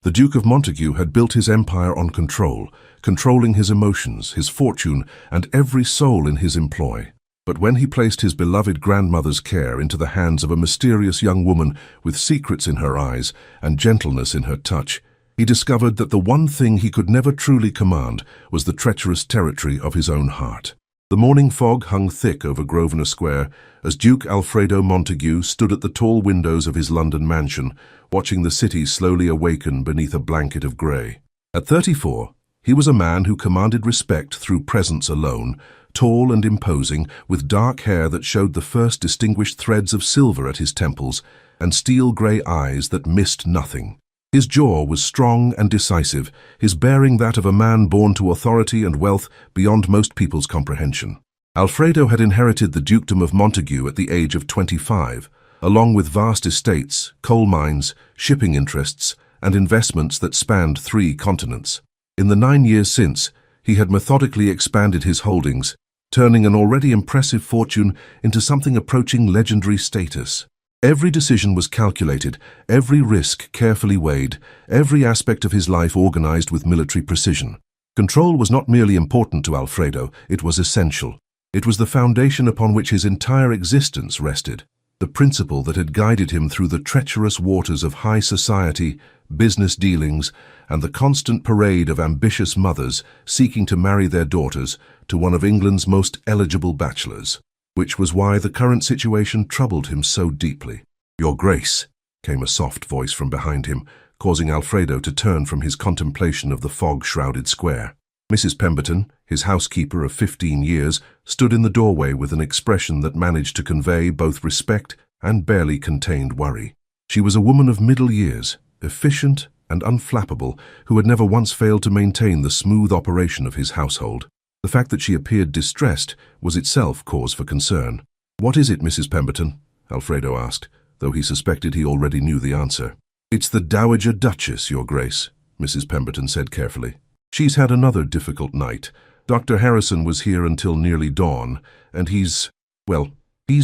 The Duke of Montague had built his empire on control, controlling his emotions, his fortune, and every soul in his employ. But when he placed his beloved grandmother's care into the hands of a mysterious young woman with secrets in her eyes and gentleness in her touch, he discovered that the one thing he could never truly command was the treacherous territory of his own heart. The morning fog hung thick over Grosvenor Square as Duke Alfredo Montague stood at the tall windows of his London mansion, watching the city slowly awaken beneath a blanket of grey. At 34, he was a man who commanded respect through presence alone, tall and imposing, with dark hair that showed the first distinguished threads of silver at his temples, and steel-grey eyes that missed nothing. His jaw was strong and decisive, his bearing that of a man born to authority and wealth beyond most people's comprehension. Alfredo had inherited the dukedom of Montague at the age of 25, along with vast estates, coal mines, shipping interests, and investments that spanned 3 continents. In the 9 years since, he had methodically expanded his holdings, turning an already impressive fortune into something approaching legendary status. Every decision was calculated, every risk carefully weighed, every aspect of his life organized with military precision. Control was not merely important to Alfredo, it was essential. It was the foundation upon which his entire existence rested, the principle that had guided him through the treacherous waters of high society, business dealings, and the constant parade of ambitious mothers seeking to marry their daughters to one of England's most eligible bachelors. Which was why the current situation troubled him so deeply. "Your Grace," came a soft voice from behind him, causing Alfredo to turn from his contemplation of the fog-shrouded square. Mrs. Pemberton, his housekeeper of 15 years, stood in the doorway with an expression that managed to convey both respect and barely contained worry. She was a woman of middle years, efficient and unflappable, who had never once failed to maintain the smooth operation of his household. The fact that she appeared distressed was itself cause for concern. "What is it, Mrs. Pemberton?" Alfredo asked, though he suspected he already knew the answer. "It's the Dowager Duchess, Your Grace," Mrs. Pemberton said carefully. "She's had another difficult night. Dr. Harrison was here until nearly dawn, and he's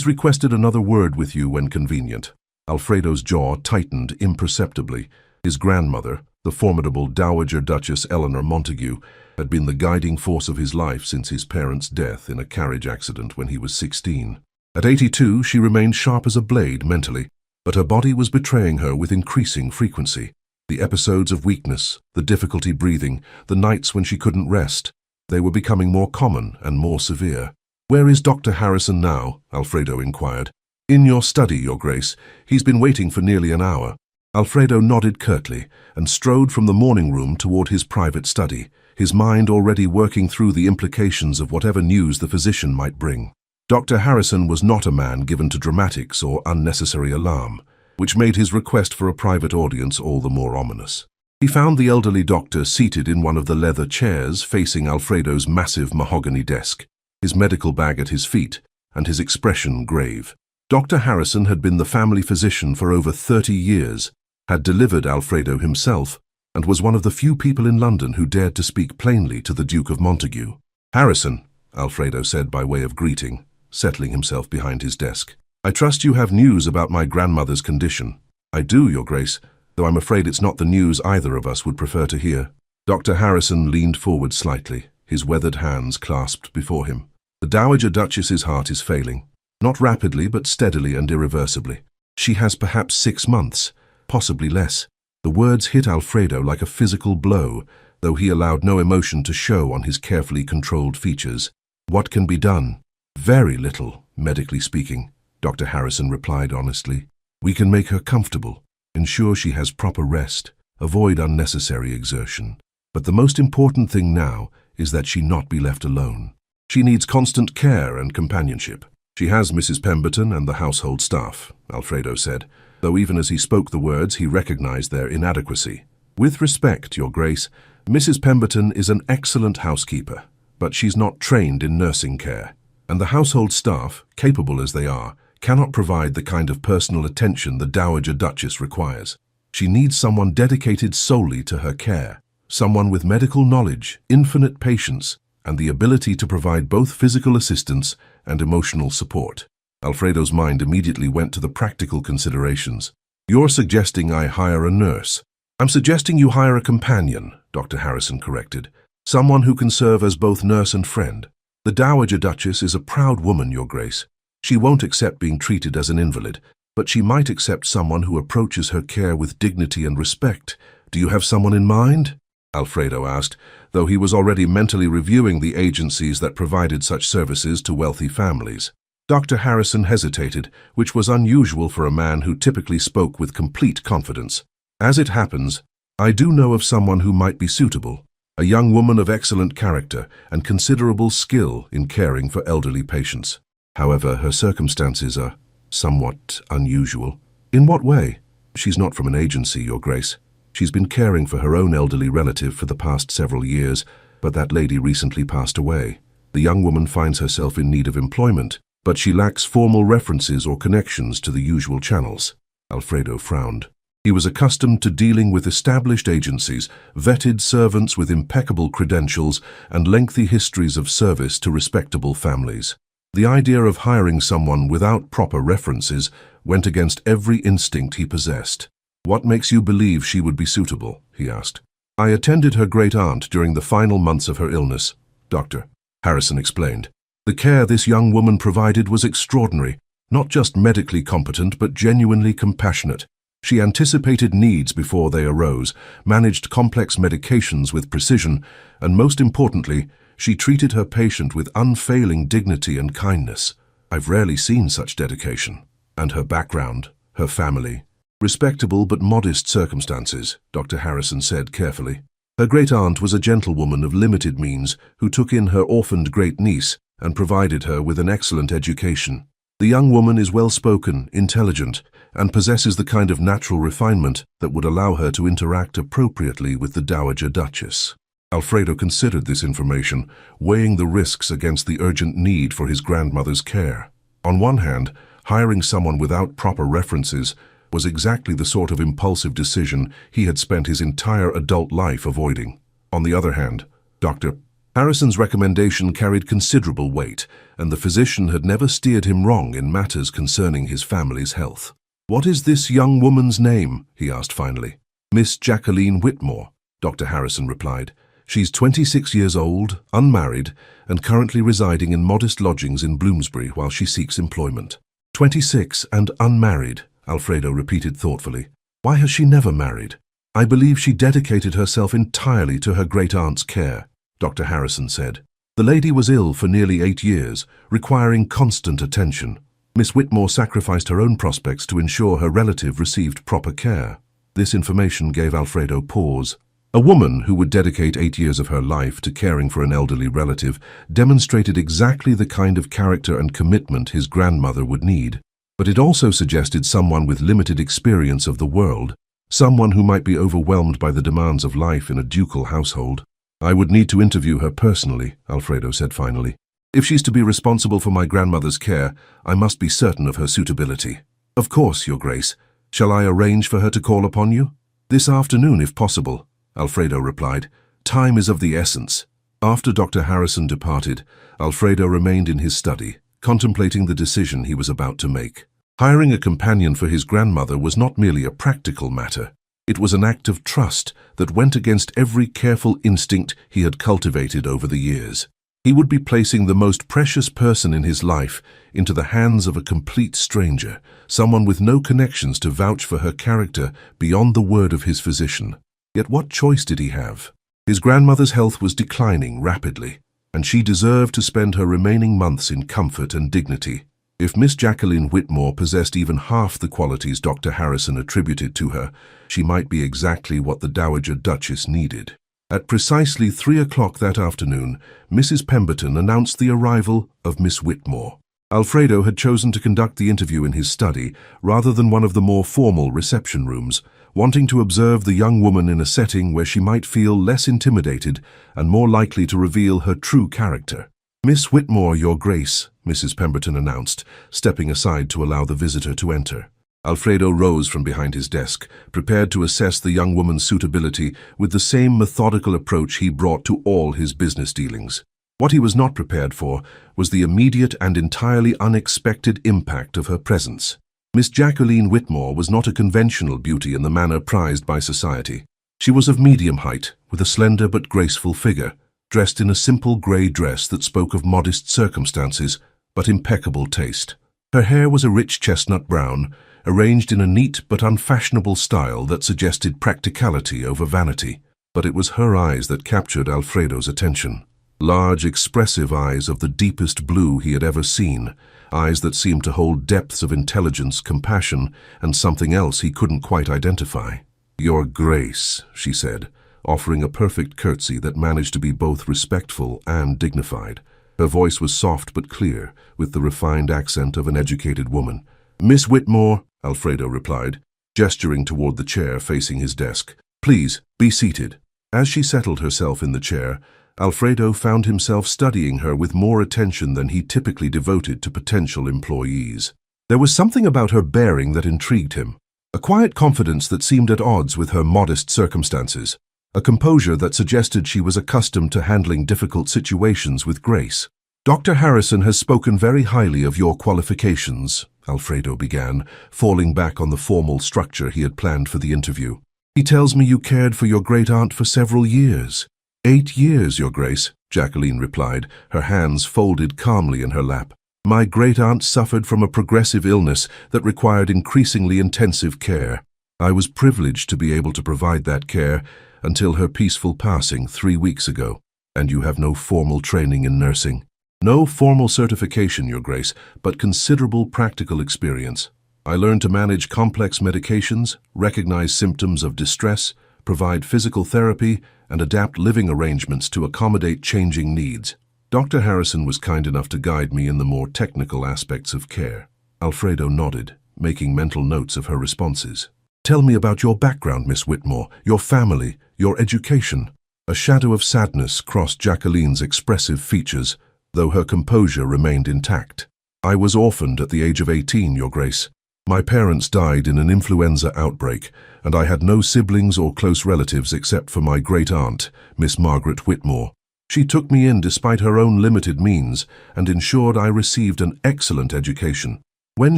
requested another word with you when convenient." Alfredo's jaw tightened imperceptibly. His grandmother, the formidable Dowager Duchess Eleanor Montague, had been the guiding force of his life since his parents' death in a carriage accident when he was 16. At 82, she remained sharp as a blade mentally, but her body was betraying her with increasing frequency. The episodes of weakness, the difficulty breathing, the nights when she couldn't rest, they were becoming more common and more severe. "Where is Dr. Harrison now?" Alfredo inquired. "In your study, Your Grace. He's been waiting for nearly an hour." Alfredo nodded curtly and strode from the morning room toward his private study, his mind already working through the implications of whatever news the physician might bring. Dr. Harrison was not a man given to dramatics or unnecessary alarm, which made his request for a private audience all the more ominous. He found the elderly doctor seated in one of the leather chairs facing Alfredo's massive mahogany desk, his medical bag at his feet, and his expression grave. Dr. Harrison had been the family physician for over 30 years, had delivered Alfredo himself, and was one of the few people in London who dared to speak plainly to the Duke of Montague. "Harrison," Alfredo said by way of greeting, settling himself behind his desk. "I trust you have news about my grandmother's condition." "I do, Your Grace, though I'm afraid it's not the news either of us would prefer to hear." Dr. Harrison leaned forward slightly, his weathered hands clasped before him. "The Dowager Duchess's heart is failing, not rapidly but steadily and irreversibly. She has perhaps 6 months, possibly less." The words hit Alfredo like a physical blow, though he allowed no emotion to show on his carefully controlled features. "What can be done?" "Very little, medically speaking," Dr. Harrison replied honestly. "We can make her comfortable, ensure she has proper rest, avoid unnecessary exertion. But the most important thing now is that she not be left alone. She needs constant care and companionship." "She has Mrs. Pemberton and the household staff," Alfredo said, though even as he spoke the words he recognized their inadequacy. "With respect, Your Grace, Mrs. Pemberton is an excellent housekeeper, but she's not trained in nursing care, and the household staff, capable as they are, cannot provide the kind of personal attention the Dowager Duchess requires. She needs someone dedicated solely to her care, someone with medical knowledge, infinite patience, and the ability to provide both physical assistance and emotional support." Alfredo's mind immediately went to the practical considerations. "You're suggesting I hire a nurse?" I'm suggesting you hire a companion, Dr. Harrison corrected. Someone who can serve as both nurse and friend. The Dowager Duchess is a proud woman, Your Grace. She won't accept being treated as an invalid, but she might accept someone who approaches her care with dignity and respect. Do you have someone in mind? Alfredo asked, though he was already mentally reviewing the agencies that provided such services to wealthy families. Dr. Harrison hesitated, which was unusual for a man who typically spoke with complete confidence. As it happens, I do know of someone who might be suitable. A young woman of excellent character and considerable skill in caring for elderly patients. However, her circumstances are somewhat unusual. In what way? She's not from an agency, Your Grace. She's been caring for her own elderly relative for the past several years, but that lady recently passed away. The young woman finds herself in need of employment, but she lacks formal references or connections to the usual channels. Alfredo frowned. He was accustomed to dealing with established agencies, vetted servants with impeccable credentials, and lengthy histories of service to respectable families. The idea of hiring someone without proper references went against every instinct he possessed. What makes you believe she would be suitable? He asked. I attended her great-aunt during the final months of her illness, Dr. Harrison explained. The care this young woman provided was extraordinary, not just medically competent but genuinely compassionate. She anticipated needs before they arose, managed complex medications with precision, and most importantly, she treated her patient with unfailing dignity and kindness. I've rarely seen such dedication. And her background, her family. Respectable but modest circumstances, Dr. Harrison said carefully. Her great-aunt was a gentlewoman of limited means who took in her orphaned great-niece and provided her with an excellent education. The young woman is well-spoken, intelligent, and possesses the kind of natural refinement that would allow her to interact appropriately with the Dowager Duchess. Alfredo considered this information, weighing the risks against the urgent need for his grandmother's care. On one hand, hiring someone without proper references was exactly the sort of impulsive decision he had spent his entire adult life avoiding. On the other hand, Dr. Harrison's recommendation carried considerable weight, and the physician had never steered him wrong in matters concerning his family's health. What is this young woman's name? He asked finally. Miss Jacqueline Whitmore, Dr. Harrison replied. She's 26 years old, unmarried, and currently residing in modest lodgings in Bloomsbury while she seeks employment. 26 and unmarried, Alfredo repeated thoughtfully. Why has she never married? I believe she dedicated herself entirely to her great-aunt's care, Dr. Harrison said. The lady was ill for nearly 8 years, requiring constant attention. Miss Whitmore sacrificed her own prospects to ensure her relative received proper care. This information gave Alfredo pause. A woman who would dedicate 8 years of her life to caring for an elderly relative demonstrated exactly the kind of character and commitment his grandmother would need. But it also suggested someone with limited experience of the world, someone who might be overwhelmed by the demands of life in a ducal household. I would need to interview her personally, Alfredo said finally. If she's to be responsible for my grandmother's care, I must be certain of her suitability. Of course, Your Grace. Shall I arrange for her to call upon you? This afternoon, if possible, Alfredo replied. Time is of the essence. After Dr. Harrison departed, Alfredo remained in his study, contemplating the decision he was about to make. Hiring a companion for his grandmother was not merely a practical matter. It was an act of trust that went against every careful instinct he had cultivated over the years. He would be placing the most precious person in his life into the hands of a complete stranger, someone with no connections to vouch for her character beyond the word of his physician. Yet what choice did he have? His grandmother's health was declining rapidly, and she deserved to spend her remaining months in comfort and dignity. If Miss Jacqueline Whitmore possessed even half the qualities Dr. Harrison attributed to her, she might be exactly what the Dowager Duchess needed. At precisely 3 o'clock that afternoon, Mrs. Pemberton announced the arrival of Miss Whitmore. Alfredo had chosen to conduct the interview in his study rather than one of the more formal reception rooms, wanting to observe the young woman in a setting where she might feel less intimidated and more likely to reveal her true character. Miss Whitmore, Your Grace, Mrs. Pemberton announced, stepping aside to allow the visitor to enter. Alfredo rose from behind his desk, prepared to assess the young woman's suitability with the same methodical approach he brought to all his business dealings. What he was not prepared for was the immediate and entirely unexpected impact of her presence. Miss Jacqueline Whitmore was not a conventional beauty in the manner prized by society. She was of medium height, with a slender but graceful figure, dressed in a simple grey dress that spoke of modest circumstances, but impeccable taste. Her hair was a rich chestnut brown, arranged in a neat but unfashionable style that suggested practicality over vanity. But it was her eyes that captured Alfredo's attention. Large, expressive eyes of the deepest blue he had ever seen, eyes that seemed to hold depths of intelligence, compassion, and something else he couldn't quite identify. "Your Grace," she said, offering a perfect curtsy that managed to be both respectful and dignified. Her voice was soft but clear, with the refined accent of an educated woman. "Miss Whitmore," Alfredo replied, gesturing toward the chair facing his desk. "Please, be seated." As she settled herself in the chair, Alfredo found himself studying her with more attention than he typically devoted to potential employees. There was something about her bearing that intrigued him, a quiet confidence that seemed at odds with her modest circumstances, a composure that suggested she was accustomed to handling difficult situations with grace. "Dr. Harrison has spoken very highly of your qualifications," Alfredo began, falling back on the formal structure he had planned for the interview. "He tells me you cared for your great-aunt for several years." "8 years, Your Grace," Jacqueline replied, her hands folded calmly in her lap. "My great-aunt suffered from a progressive illness that required increasingly intensive care. I was privileged to be able to provide that care until her peaceful passing 3 weeks ago." "And you have no formal training in nursing?" "No formal certification, Your Grace, but considerable practical experience. I learned to manage complex medications, recognize symptoms of distress, provide physical therapy, and adapt living arrangements to accommodate changing needs. Dr. Harrison was kind enough to guide me in the more technical aspects of care." Alfredo nodded, making mental notes of her responses. "Tell me about your background, Miss Whitmore, your family, your education." A shadow of sadness crossed Jacqueline's expressive features, though her composure remained intact. "I was orphaned at the age of 18, Your Grace. My parents died in an influenza outbreak, and I had no siblings or close relatives except for my great-aunt, Miss Margaret Whitmore. She took me in despite her own limited means and ensured I received an excellent education. When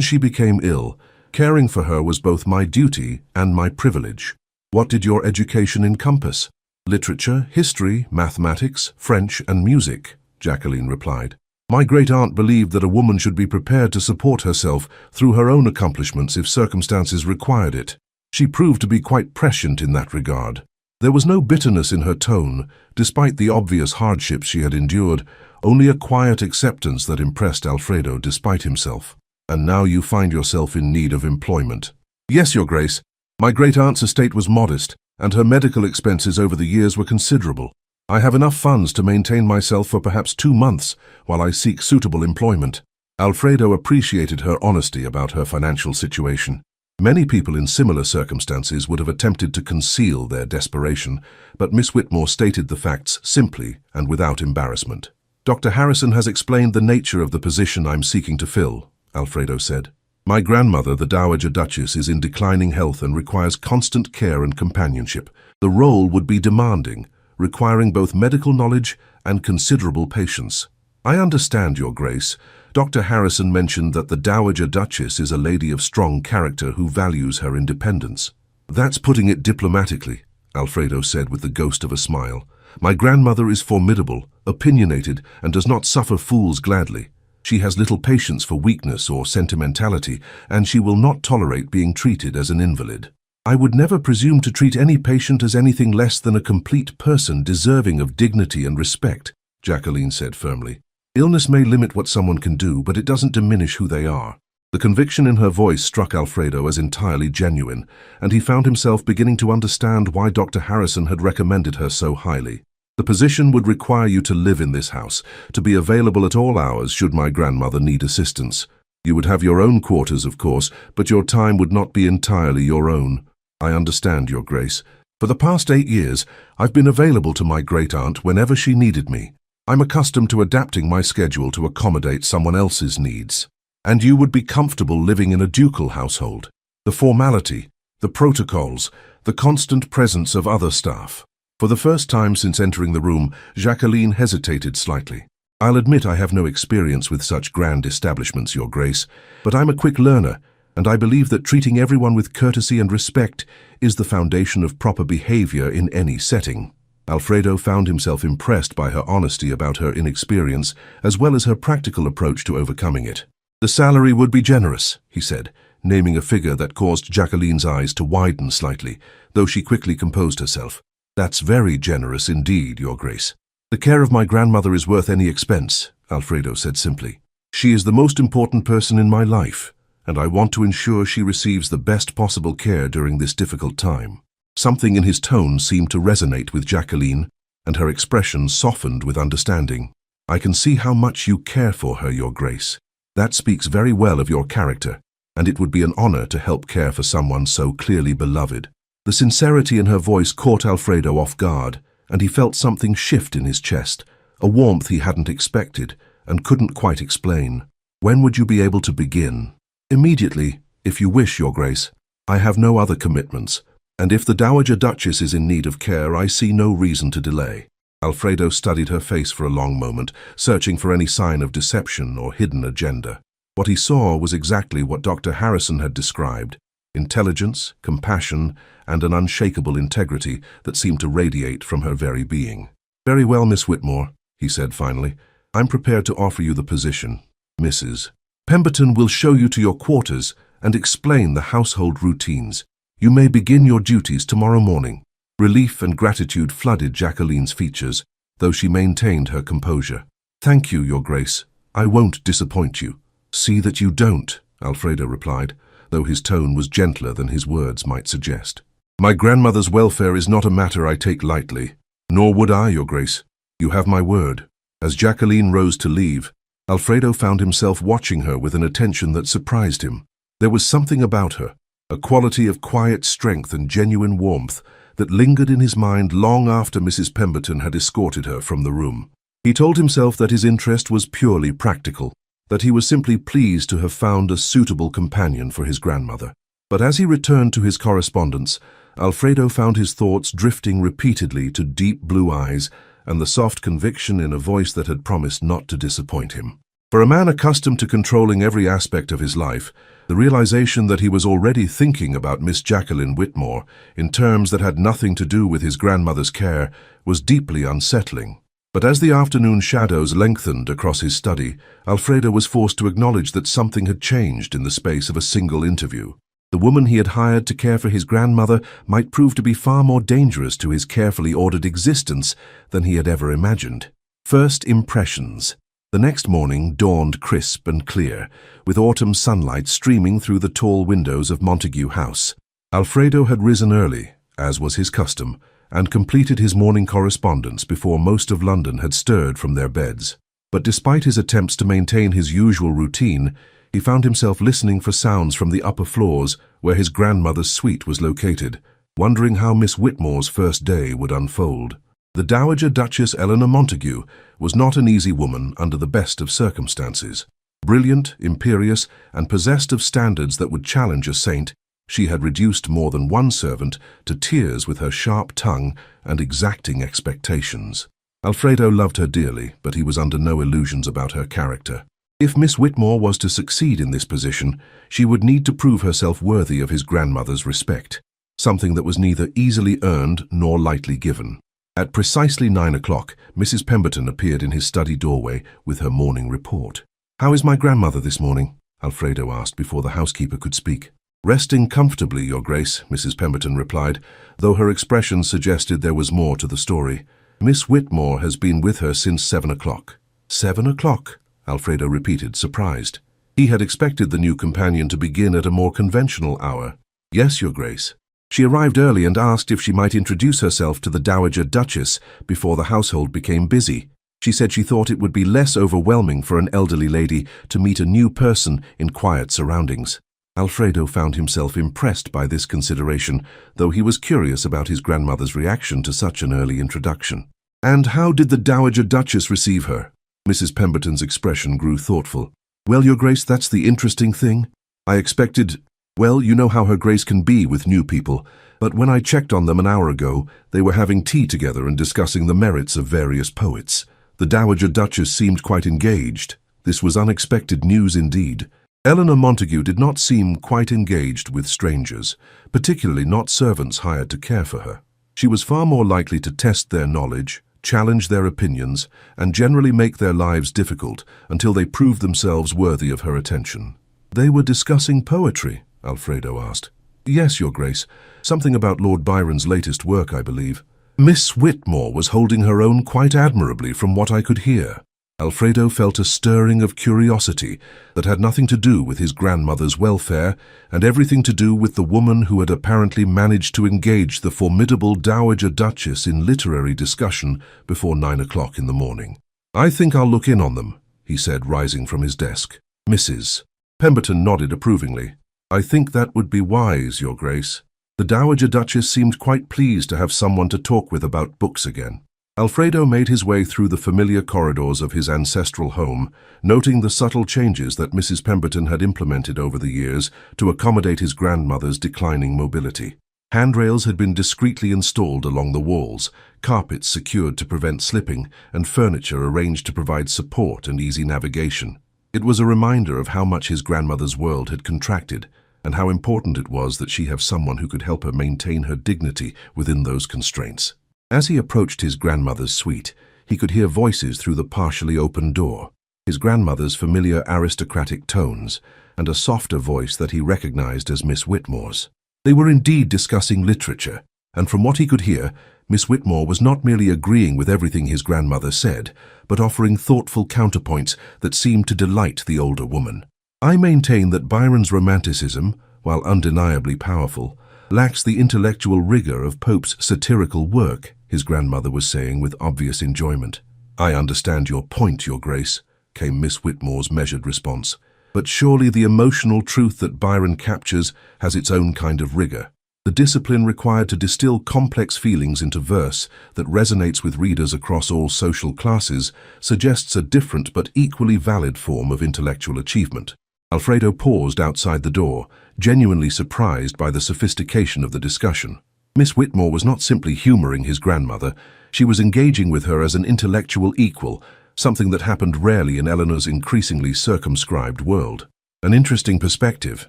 she became ill, caring for her was both my duty and my privilege." "What did your education encompass?" "Literature, history, mathematics, French, and music," Jacqueline replied. "My great-aunt believed that a woman should be prepared to support herself through her own accomplishments if circumstances required it. She proved to be quite prescient in that regard." There was no bitterness in her tone, despite the obvious hardships she had endured, only a quiet acceptance that impressed Alfredo despite himself. "And now you find yourself in need of employment." "Yes, Your Grace. My great-aunt's estate was modest, and her medical expenses over the years were considerable. I have enough funds to maintain myself for perhaps 2 months while I seek suitable employment." Alfredo appreciated her honesty about her financial situation. Many people in similar circumstances would have attempted to conceal their desperation, but Miss Whitmore stated the facts simply and without embarrassment. "Dr. Harrison has explained the nature of the position I'm seeking to fill," Alfredo said. "My grandmother, the Dowager Duchess, is in declining health and requires constant care and companionship. The role would be demanding, requiring both medical knowledge and considerable patience. I understand, Your Grace. Dr. Harrison mentioned that the Dowager Duchess is a lady of strong character who values her independence." "That's putting it diplomatically," Alfredo said with the ghost of a smile. "My grandmother is formidable, opinionated, and does not suffer fools gladly. She has little patience for weakness or sentimentality, and she will not tolerate being treated as an invalid." "I would never presume to treat any patient as anything less than a complete person deserving of dignity and respect," Jacqueline said firmly. "Illness may limit what someone can do, but it doesn't diminish who they are." The conviction in her voice struck Alfredo as entirely genuine, and he found himself beginning to understand why Dr. Harrison had recommended her so highly. "The position would require you to live in this house, to be available at all hours should my grandmother need assistance. You would have your own quarters, of course, but your time would not be entirely your own." "I understand, Your Grace. For the past 8 years, I've been available to my great-aunt whenever she needed me. I'm accustomed to adapting my schedule to accommodate someone else's needs." "And you would be comfortable living in a ducal household? The formality, the protocols, the constant presence of other staff." For the first time since entering the room, Jacqueline hesitated slightly. "I'll admit I have no experience with such grand establishments, Your Grace, but I'm a quick learner, and I believe that treating everyone with courtesy and respect is the foundation of proper behavior in any setting. Alfredo found himself impressed by her honesty about her inexperience, as well as her practical approach to overcoming it. "The salary would be generous," he said, naming a figure that caused Jacqueline's eyes to widen slightly, though she quickly composed herself. "That's very generous indeed, Your Grace." "The care of my grandmother is worth any expense," Alfredo said simply. "She is the most important person in my life, and I want to ensure she receives the best possible care during this difficult time." Something in his tone seemed to resonate with Jacqueline, and her expression softened with understanding. "I can see how much you care for her, Your Grace. That speaks very well of your character, and it would be an honor to help care for someone so clearly beloved." The sincerity in her voice caught Alfredo off guard, and he felt something shift in his chest, a warmth he hadn't expected and couldn't quite explain. "When would you be able to begin?" "Immediately, if you wish, Your Grace. I have no other commitments, and if the Dowager Duchess is in need of care, I see no reason to delay." Alfredo studied her face for a long moment, searching for any sign of deception or hidden agenda. What he saw was exactly what Dr. Harrison had described: intelligence, compassion, and an unshakable integrity that seemed to radiate from her very being. "Very well, Miss Whitmore," he said finally. "I'm prepared to offer you the position. Mrs. Pemberton will show you to your quarters and explain the household routines. You may begin your duties tomorrow morning." Relief and gratitude flooded Jacqueline's features, though she maintained her composure. "Thank you, Your Grace. I won't disappoint you." "See that you don't," Alfredo replied, though his tone was gentler than his words might suggest. "My grandmother's welfare is not a matter I take lightly, nor would I, Your Grace. You have my word." As Jacqueline rose to leave, Alfredo found himself watching her with an attention that surprised him. There was something about her, a quality of quiet strength and genuine warmth, that lingered in his mind long after Mrs. Pemberton had escorted her from the room. He told himself that his interest was purely practical, that he was simply pleased to have found a suitable companion for his grandmother. But as he returned to his correspondence, Alfredo found his thoughts drifting repeatedly to deep blue eyes and the soft conviction in a voice that had promised not to disappoint him. For a man accustomed to controlling every aspect of his life, the realization that he was already thinking about Miss Jacqueline Whitmore in terms that had nothing to do with his grandmother's care was deeply unsettling. But as the afternoon shadows lengthened across his study, Alfredo was forced to acknowledge that something had changed in the space of a single interview. The woman he had hired to care for his grandmother might prove to be far more dangerous to his carefully ordered existence than he had ever imagined. First impressions. The next morning dawned crisp and clear, with autumn sunlight streaming through the tall windows of Montague House. Alfredo had risen early, as was his custom, and completed his morning correspondence before most of London had stirred from their beds. But despite his attempts to maintain his usual routine, he found himself listening for sounds from the upper floors where his grandmother's suite was located, wondering how Miss Whitmore's first day would unfold. The Dowager Duchess Eleanor Montague was not an easy woman under the best of circumstances. Brilliant, imperious, and possessed of standards that would challenge a saint, she had reduced more than one servant to tears with her sharp tongue and exacting expectations. Alfredo loved her dearly, but he was under no illusions about her character. If Miss Whitmore was to succeed in this position, she would need to prove herself worthy of his grandmother's respect, something that was neither easily earned nor lightly given. At precisely 9 o'clock, Mrs. Pemberton appeared in his study doorway with her morning report. "How is my grandmother this morning?" Alfredo asked before the housekeeper could speak. "Resting comfortably, Your Grace," Mrs. Pemberton replied, though her expression suggested there was more to the story. "Miss Whitmore has been with her since 7 o'clock." 7 o'clock, Alfredo repeated, surprised. He had expected the new companion to begin at a more conventional hour. "Yes, Your Grace. She arrived early and asked if she might introduce herself to the Dowager Duchess before the household became busy. She said she thought it would be less overwhelming for an elderly lady to meet a new person in quiet surroundings." Alfredo found himself impressed by this consideration, though he was curious about his grandmother's reaction to such an early introduction. "And how did the Dowager Duchess receive her?" Mrs. Pemberton's expression grew thoughtful. "Well, Your Grace, that's the interesting thing. I expected... Well, you know how Her Grace can be with new people, but when I checked on them an hour ago, they were having tea together and discussing the merits of various poets. The Dowager Duchess seemed quite engaged. This was unexpected news indeed." Eleanor Montague did not seem quite engaged with strangers, particularly not servants hired to care for her. She was far more likely to test their knowledge, challenge their opinions, and generally make their lives difficult until they proved themselves worthy of her attention. "They were discussing poetry?" Alfredo asked. "Yes, Your Grace. Something about Lord Byron's latest work, I believe." "Miss Whitmore was holding her own quite admirably from what I could hear." Alfredo felt a stirring of curiosity that had nothing to do with his grandmother's welfare and everything to do with the woman who had apparently managed to engage the formidable Dowager Duchess in literary discussion before 9 o'clock in the morning. "I think I'll look in on them," he said, rising from his desk. "Mrs. Pemberton nodded approvingly. "I think that would be wise, Your Grace." The Dowager Duchess seemed quite pleased to have someone to talk with about books again. Alfredo made his way through the familiar corridors of his ancestral home, noting the subtle changes that Mrs. Pemberton had implemented over the years to accommodate his grandmother's declining mobility. Handrails had been discreetly installed along the walls, carpets secured to prevent slipping, and furniture arranged to provide support and easy navigation. It was a reminder of how much his grandmother's world had contracted, and how important it was that she have someone who could help her maintain her dignity within those constraints. As he approached his grandmother's suite, he could hear voices through the partially open door, his grandmother's familiar aristocratic tones, and a softer voice that he recognized as Miss Whitmore's. They were indeed discussing literature, and from what he could hear, Miss Whitmore was not merely agreeing with everything his grandmother said, but offering thoughtful counterpoints that seemed to delight the older woman. "I maintain that Byron's romanticism, while undeniably powerful, lacks the intellectual rigor of Pope's satirical work," his grandmother was saying with obvious enjoyment. "I understand your point, Your Grace," came Miss Whitmore's measured response. "But surely the emotional truth that Byron captures has its own kind of rigor. The discipline required to distill complex feelings into verse that resonates with readers across all social classes suggests a different but equally valid form of intellectual achievement." Alfredo paused outside the door, genuinely surprised by the sophistication of the discussion. Miss Whitmore was not simply humoring his grandmother, she was engaging with her as an intellectual equal, something that happened rarely in Eleanor's increasingly circumscribed world. "An interesting perspective,"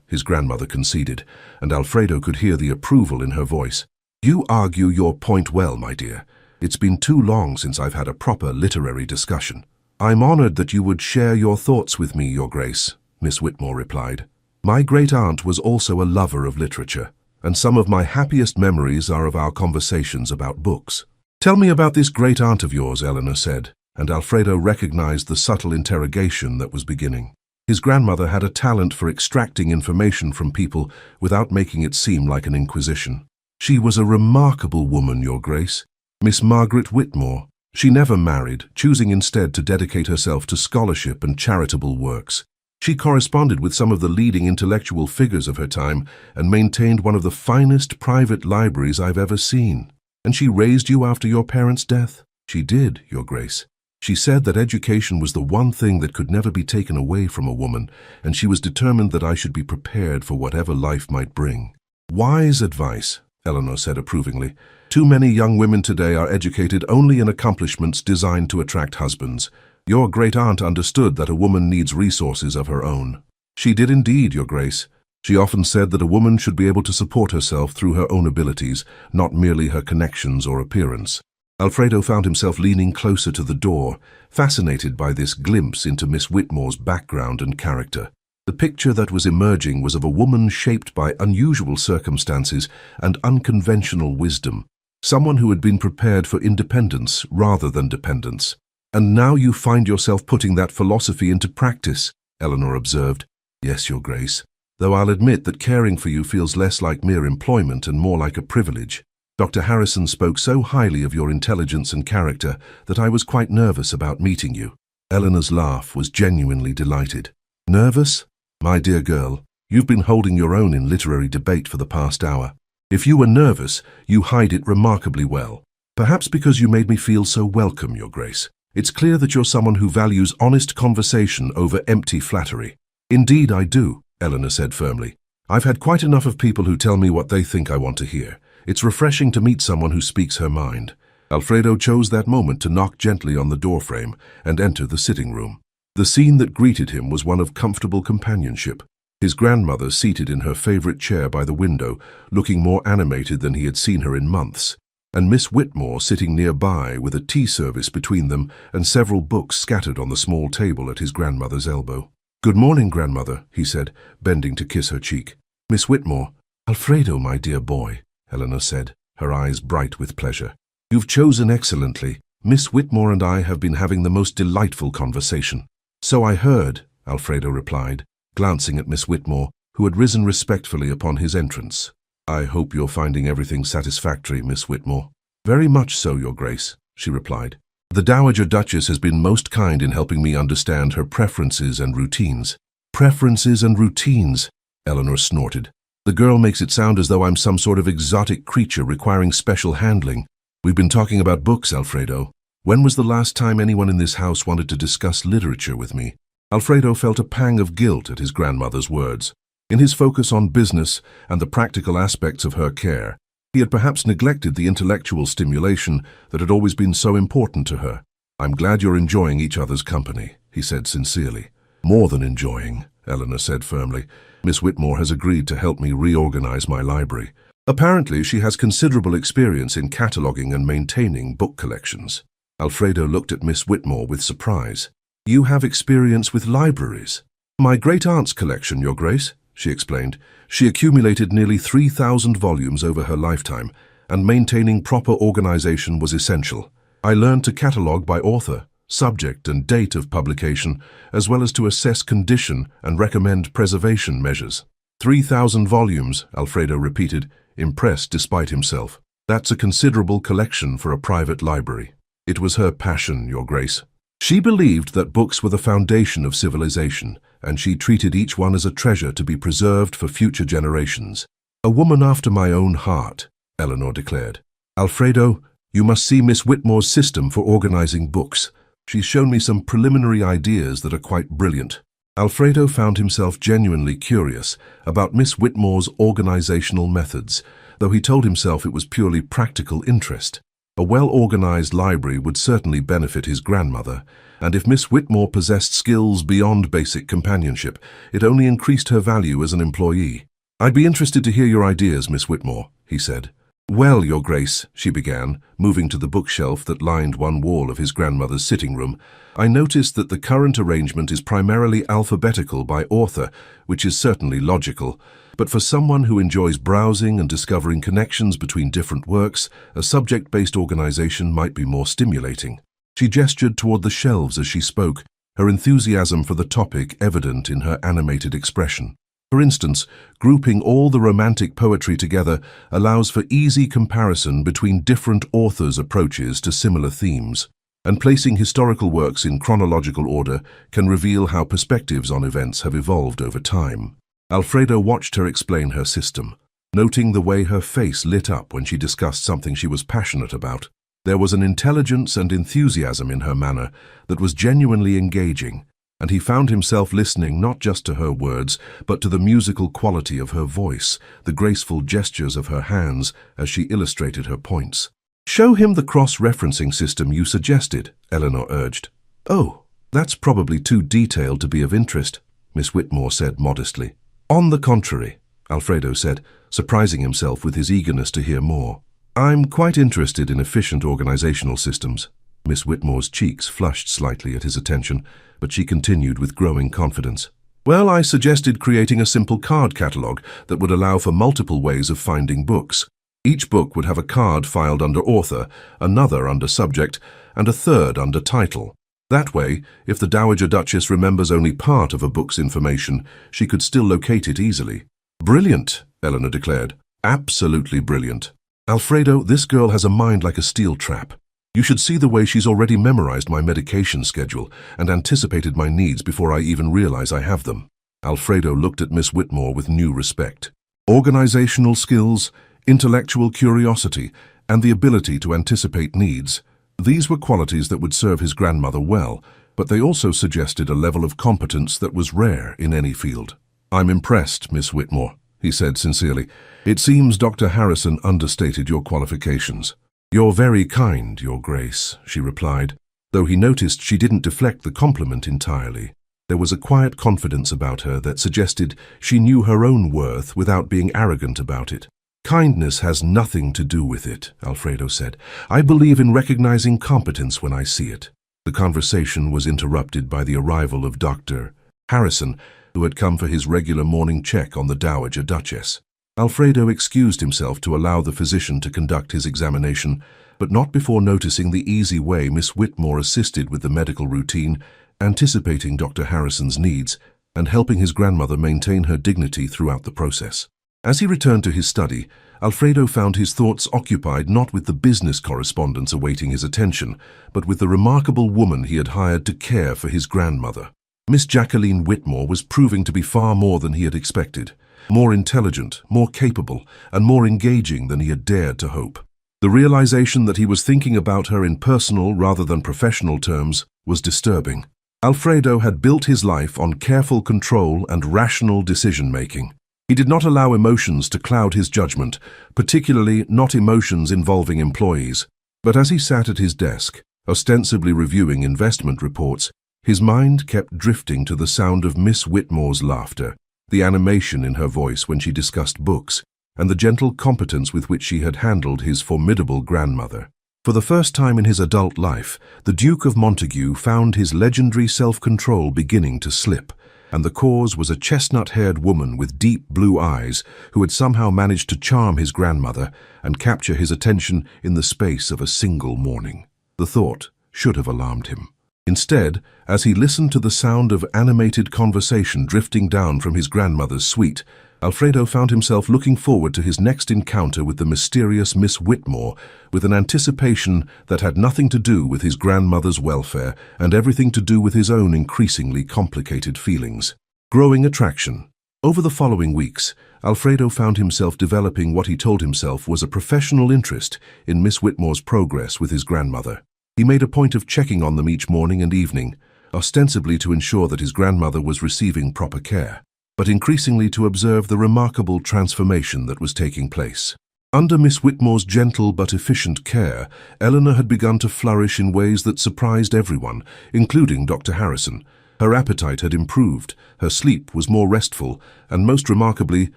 his grandmother conceded, and Alfredo could hear the approval in her voice. "You argue your point well, my dear. It's been too long since I've had a proper literary discussion." "I'm honored that you would share your thoughts with me, Your Grace," Miss Whitmore replied. "My great-aunt was also a lover of literature, and some of my happiest memories are of our conversations about books." "Tell me about this great-aunt of yours," Eleanor said, and Alfredo recognized the subtle interrogation that was beginning. His grandmother had a talent for extracting information from people without making it seem like an inquisition. "She was a remarkable woman, Your Grace. Miss Margaret Whitmore. She never married, choosing instead to dedicate herself to scholarship and charitable works. She corresponded with some of the leading intellectual figures of her time and maintained one of the finest private libraries I've ever seen. And she raised you after your parents' death?" "She did, Your Grace. She said that education was the one thing that could never be taken away from a woman, and she was determined that I should be prepared for whatever life might bring." "Wise advice," Eleanor said approvingly. "Too many young women today are educated only in accomplishments designed to attract husbands. Your great-aunt understood that a woman needs resources of her own." "She did indeed, Your Grace. She often said that a woman should be able to support herself through her own abilities, not merely her connections or appearance." Alfredo found himself leaning closer to the door, fascinated by this glimpse into Miss Whitmore's background and character. The picture that was emerging was of a woman shaped by unusual circumstances and unconventional wisdom, someone who had been prepared for independence rather than dependence. "And now you find yourself putting that philosophy into practice," Eleanor observed. "Yes, Your Grace, though I'll admit that caring for you feels less like mere employment and more like a privilege. Dr. Harrison spoke so highly of your intelligence and character that I was quite nervous about meeting you." Eleanor's laugh was genuinely delighted. "Nervous? My dear girl, you've been holding your own in literary debate for the past hour. If you were nervous, you hide it remarkably well. Perhaps because you made me feel so welcome, Your Grace. It's clear that you're someone who values honest conversation over empty flattery." "Indeed I do," Eleanor said firmly. "I've had quite enough of people who tell me what they think I want to hear. It's refreshing to meet someone who speaks her mind." Alfredo chose that moment to knock gently on the doorframe and enter the sitting room. The scene that greeted him was one of comfortable companionship. His grandmother seated in her favorite chair by the window, looking more animated than he had seen her in months, and Miss Whitmore sitting nearby with a tea service between them and several books scattered on the small table at his grandmother's elbow. "Good morning, grandmother," he said, bending to kiss her cheek. "Miss Whitmore." "Alfredo, my dear boy," Eleanor said, her eyes bright with pleasure. "You've chosen excellently. Miss Whitmore and I have been having the most delightful conversation." "So I heard," Alfredo replied, glancing at Miss Whitmore, who had risen respectfully upon his entrance. "I hope you're finding everything satisfactory, Miss Whitmore." "Very much so, Your Grace," she replied. "The Dowager Duchess has been most kind in helping me understand her preferences and routines." "Preferences and routines," Eleanor snorted. "The girl makes it sound as though I'm some sort of exotic creature requiring special handling. We've been talking about books, Alfredo. When was the last time anyone in this house wanted to discuss literature with me?" Alfredo felt a pang of guilt at his grandmother's words. In his focus on business and the practical aspects of her care, he had perhaps neglected the intellectual stimulation that had always been so important to her. "I'm glad you're enjoying each other's company," he said sincerely. "More than enjoying," Eleanor said firmly. "Miss Whitmore has agreed to help me reorganize my library. Apparently, she has considerable experience in cataloging and maintaining book collections." Alfredo looked at Miss Whitmore with surprise. "You have experience with libraries?" "My great-aunt's collection, Your Grace," she explained. "She accumulated nearly 3,000 volumes over her lifetime, and maintaining proper organization was essential. I learned to catalog by author, subject, and date of publication, as well as to assess condition and recommend preservation measures." 3,000 volumes, Alfredo repeated, impressed despite himself. "That's a considerable collection for a private library." "It was her passion, Your Grace. She believed that books were the foundation of civilization, and she treated each one as a treasure to be preserved for future generations." "A woman after my own heart," Eleanor declared. "Alfredo, you must see Miss Whitmore's system for organizing books. She's shown me some preliminary ideas that are quite brilliant." Alfredo found himself genuinely curious about Miss Whitmore's organizational methods, though he told himself it was purely practical interest. A well-organized library would certainly benefit his grandmother, and if Miss Whitmore possessed skills beyond basic companionship, it only increased her value as an employee. "I'd be interested to hear your ideas, Miss Whitmore," he said. "Well, Your Grace," she began, moving to the bookshelf that lined one wall of his grandmother's sitting room, "I noticed that the current arrangement is primarily alphabetical by author, which is certainly logical. But for someone who enjoys browsing and discovering connections between different works, a subject-based organization might be more stimulating." She gestured toward the shelves as she spoke, her enthusiasm for the topic evident in her animated expression. "For instance, grouping all the romantic poetry together allows for easy comparison between different authors' approaches to similar themes, and placing historical works in chronological order can reveal how perspectives on events have evolved over time." Alfredo watched her explain her system, noting the way her face lit up when she discussed something she was passionate about. There was an intelligence and enthusiasm in her manner that was genuinely engaging, and he found himself listening not just to her words, but to the musical quality of her voice, the graceful gestures of her hands as she illustrated her points. "Show him the cross-referencing system you suggested," Eleanor urged. "Oh, that's probably too detailed to be of interest," Miss Whitmore said modestly. "On the contrary," Alfredo said, surprising himself with his eagerness to hear more. "I'm quite interested in efficient organizational systems." Miss Whitmore's cheeks flushed slightly at his attention, but she continued with growing confidence. "Well, I suggested creating a simple card catalog that would allow for multiple ways of finding books. Each book would have a card filed under author, another under subject, and a third under title. That way, if the Dowager Duchess remembers only part of a book's information, she could still locate it easily." "Brilliant," Eleanor declared. "Absolutely brilliant. Alfredo, this girl has a mind like a steel trap. You should see the way she's already memorized my medication schedule and anticipated my needs before I even realize I have them." Alfredo looked at Miss Whitmore with new respect. Organizational skills, intellectual curiosity, and the ability to anticipate needs. These were qualities that would serve his grandmother well, but they also suggested a level of competence that was rare in any field. "I'm impressed, Miss Whitmore," he said sincerely. "It seems Dr. Harrison understated your qualifications." "You're very kind, Your Grace," she replied. though he noticed she didn't deflect the compliment entirely. There was a quiet confidence about her that suggested she knew her own worth without being arrogant about it. "Kindness has nothing to do with it," Alfredo said. "I believe in recognizing competence when I see it." The conversation was interrupted by the arrival of Dr. Harrison, who had come for his regular morning check on the Dowager Duchess. Alfredo excused himself to allow the physician to conduct his examination, but not before noticing the easy way Miss Whitmore assisted with the medical routine, anticipating Dr. Harrison's needs, and helping his grandmother maintain her dignity throughout the process. As he returned to his study, Alfredo found his thoughts occupied not with the business correspondence awaiting his attention, but with the remarkable woman he had hired to care for his grandmother. Miss Jacqueline Whitmore was proving to be far more than he had expected, more intelligent, more capable, and more engaging than he had dared to hope. The realization that he was thinking about her in personal rather than professional terms was disturbing. Alfredo had built his life on careful control and rational decision-making. He did not allow emotions to cloud his judgment, particularly not emotions involving employees. But as he sat at his desk, ostensibly reviewing investment reports, his mind kept drifting to the sound of Miss Whitmore's laughter, the animation in her voice when she discussed books, and the gentle competence with which she had handled his formidable grandmother. For the first time in his adult life, the Duke of Montague found his legendary self-control beginning to slip, and the cause was a chestnut-haired woman with deep blue eyes who had somehow managed to charm his grandmother and capture his attention in the space of a single morning. The thought should have alarmed him. Instead, as he listened to the sound of animated conversation drifting down from his grandmother's suite, Alfredo found himself looking forward to his next encounter with the mysterious Miss Whitmore with an anticipation that had nothing to do with his grandmother's welfare and everything to do with his own increasingly complicated feelings. Growing attraction. Over the following weeks, Alfredo found himself developing what he told himself was a professional interest in Miss Whitmore's progress with his grandmother. He made a point of checking on them each morning and evening, ostensibly to ensure that his grandmother was receiving proper care, but increasingly to observe the remarkable transformation that was taking place. Under Miss Whitmore's gentle but efficient care, Eleanor had begun to flourish in ways that surprised everyone, including Dr. Harrison. Her appetite had improved, her sleep was more restful, and most remarkably,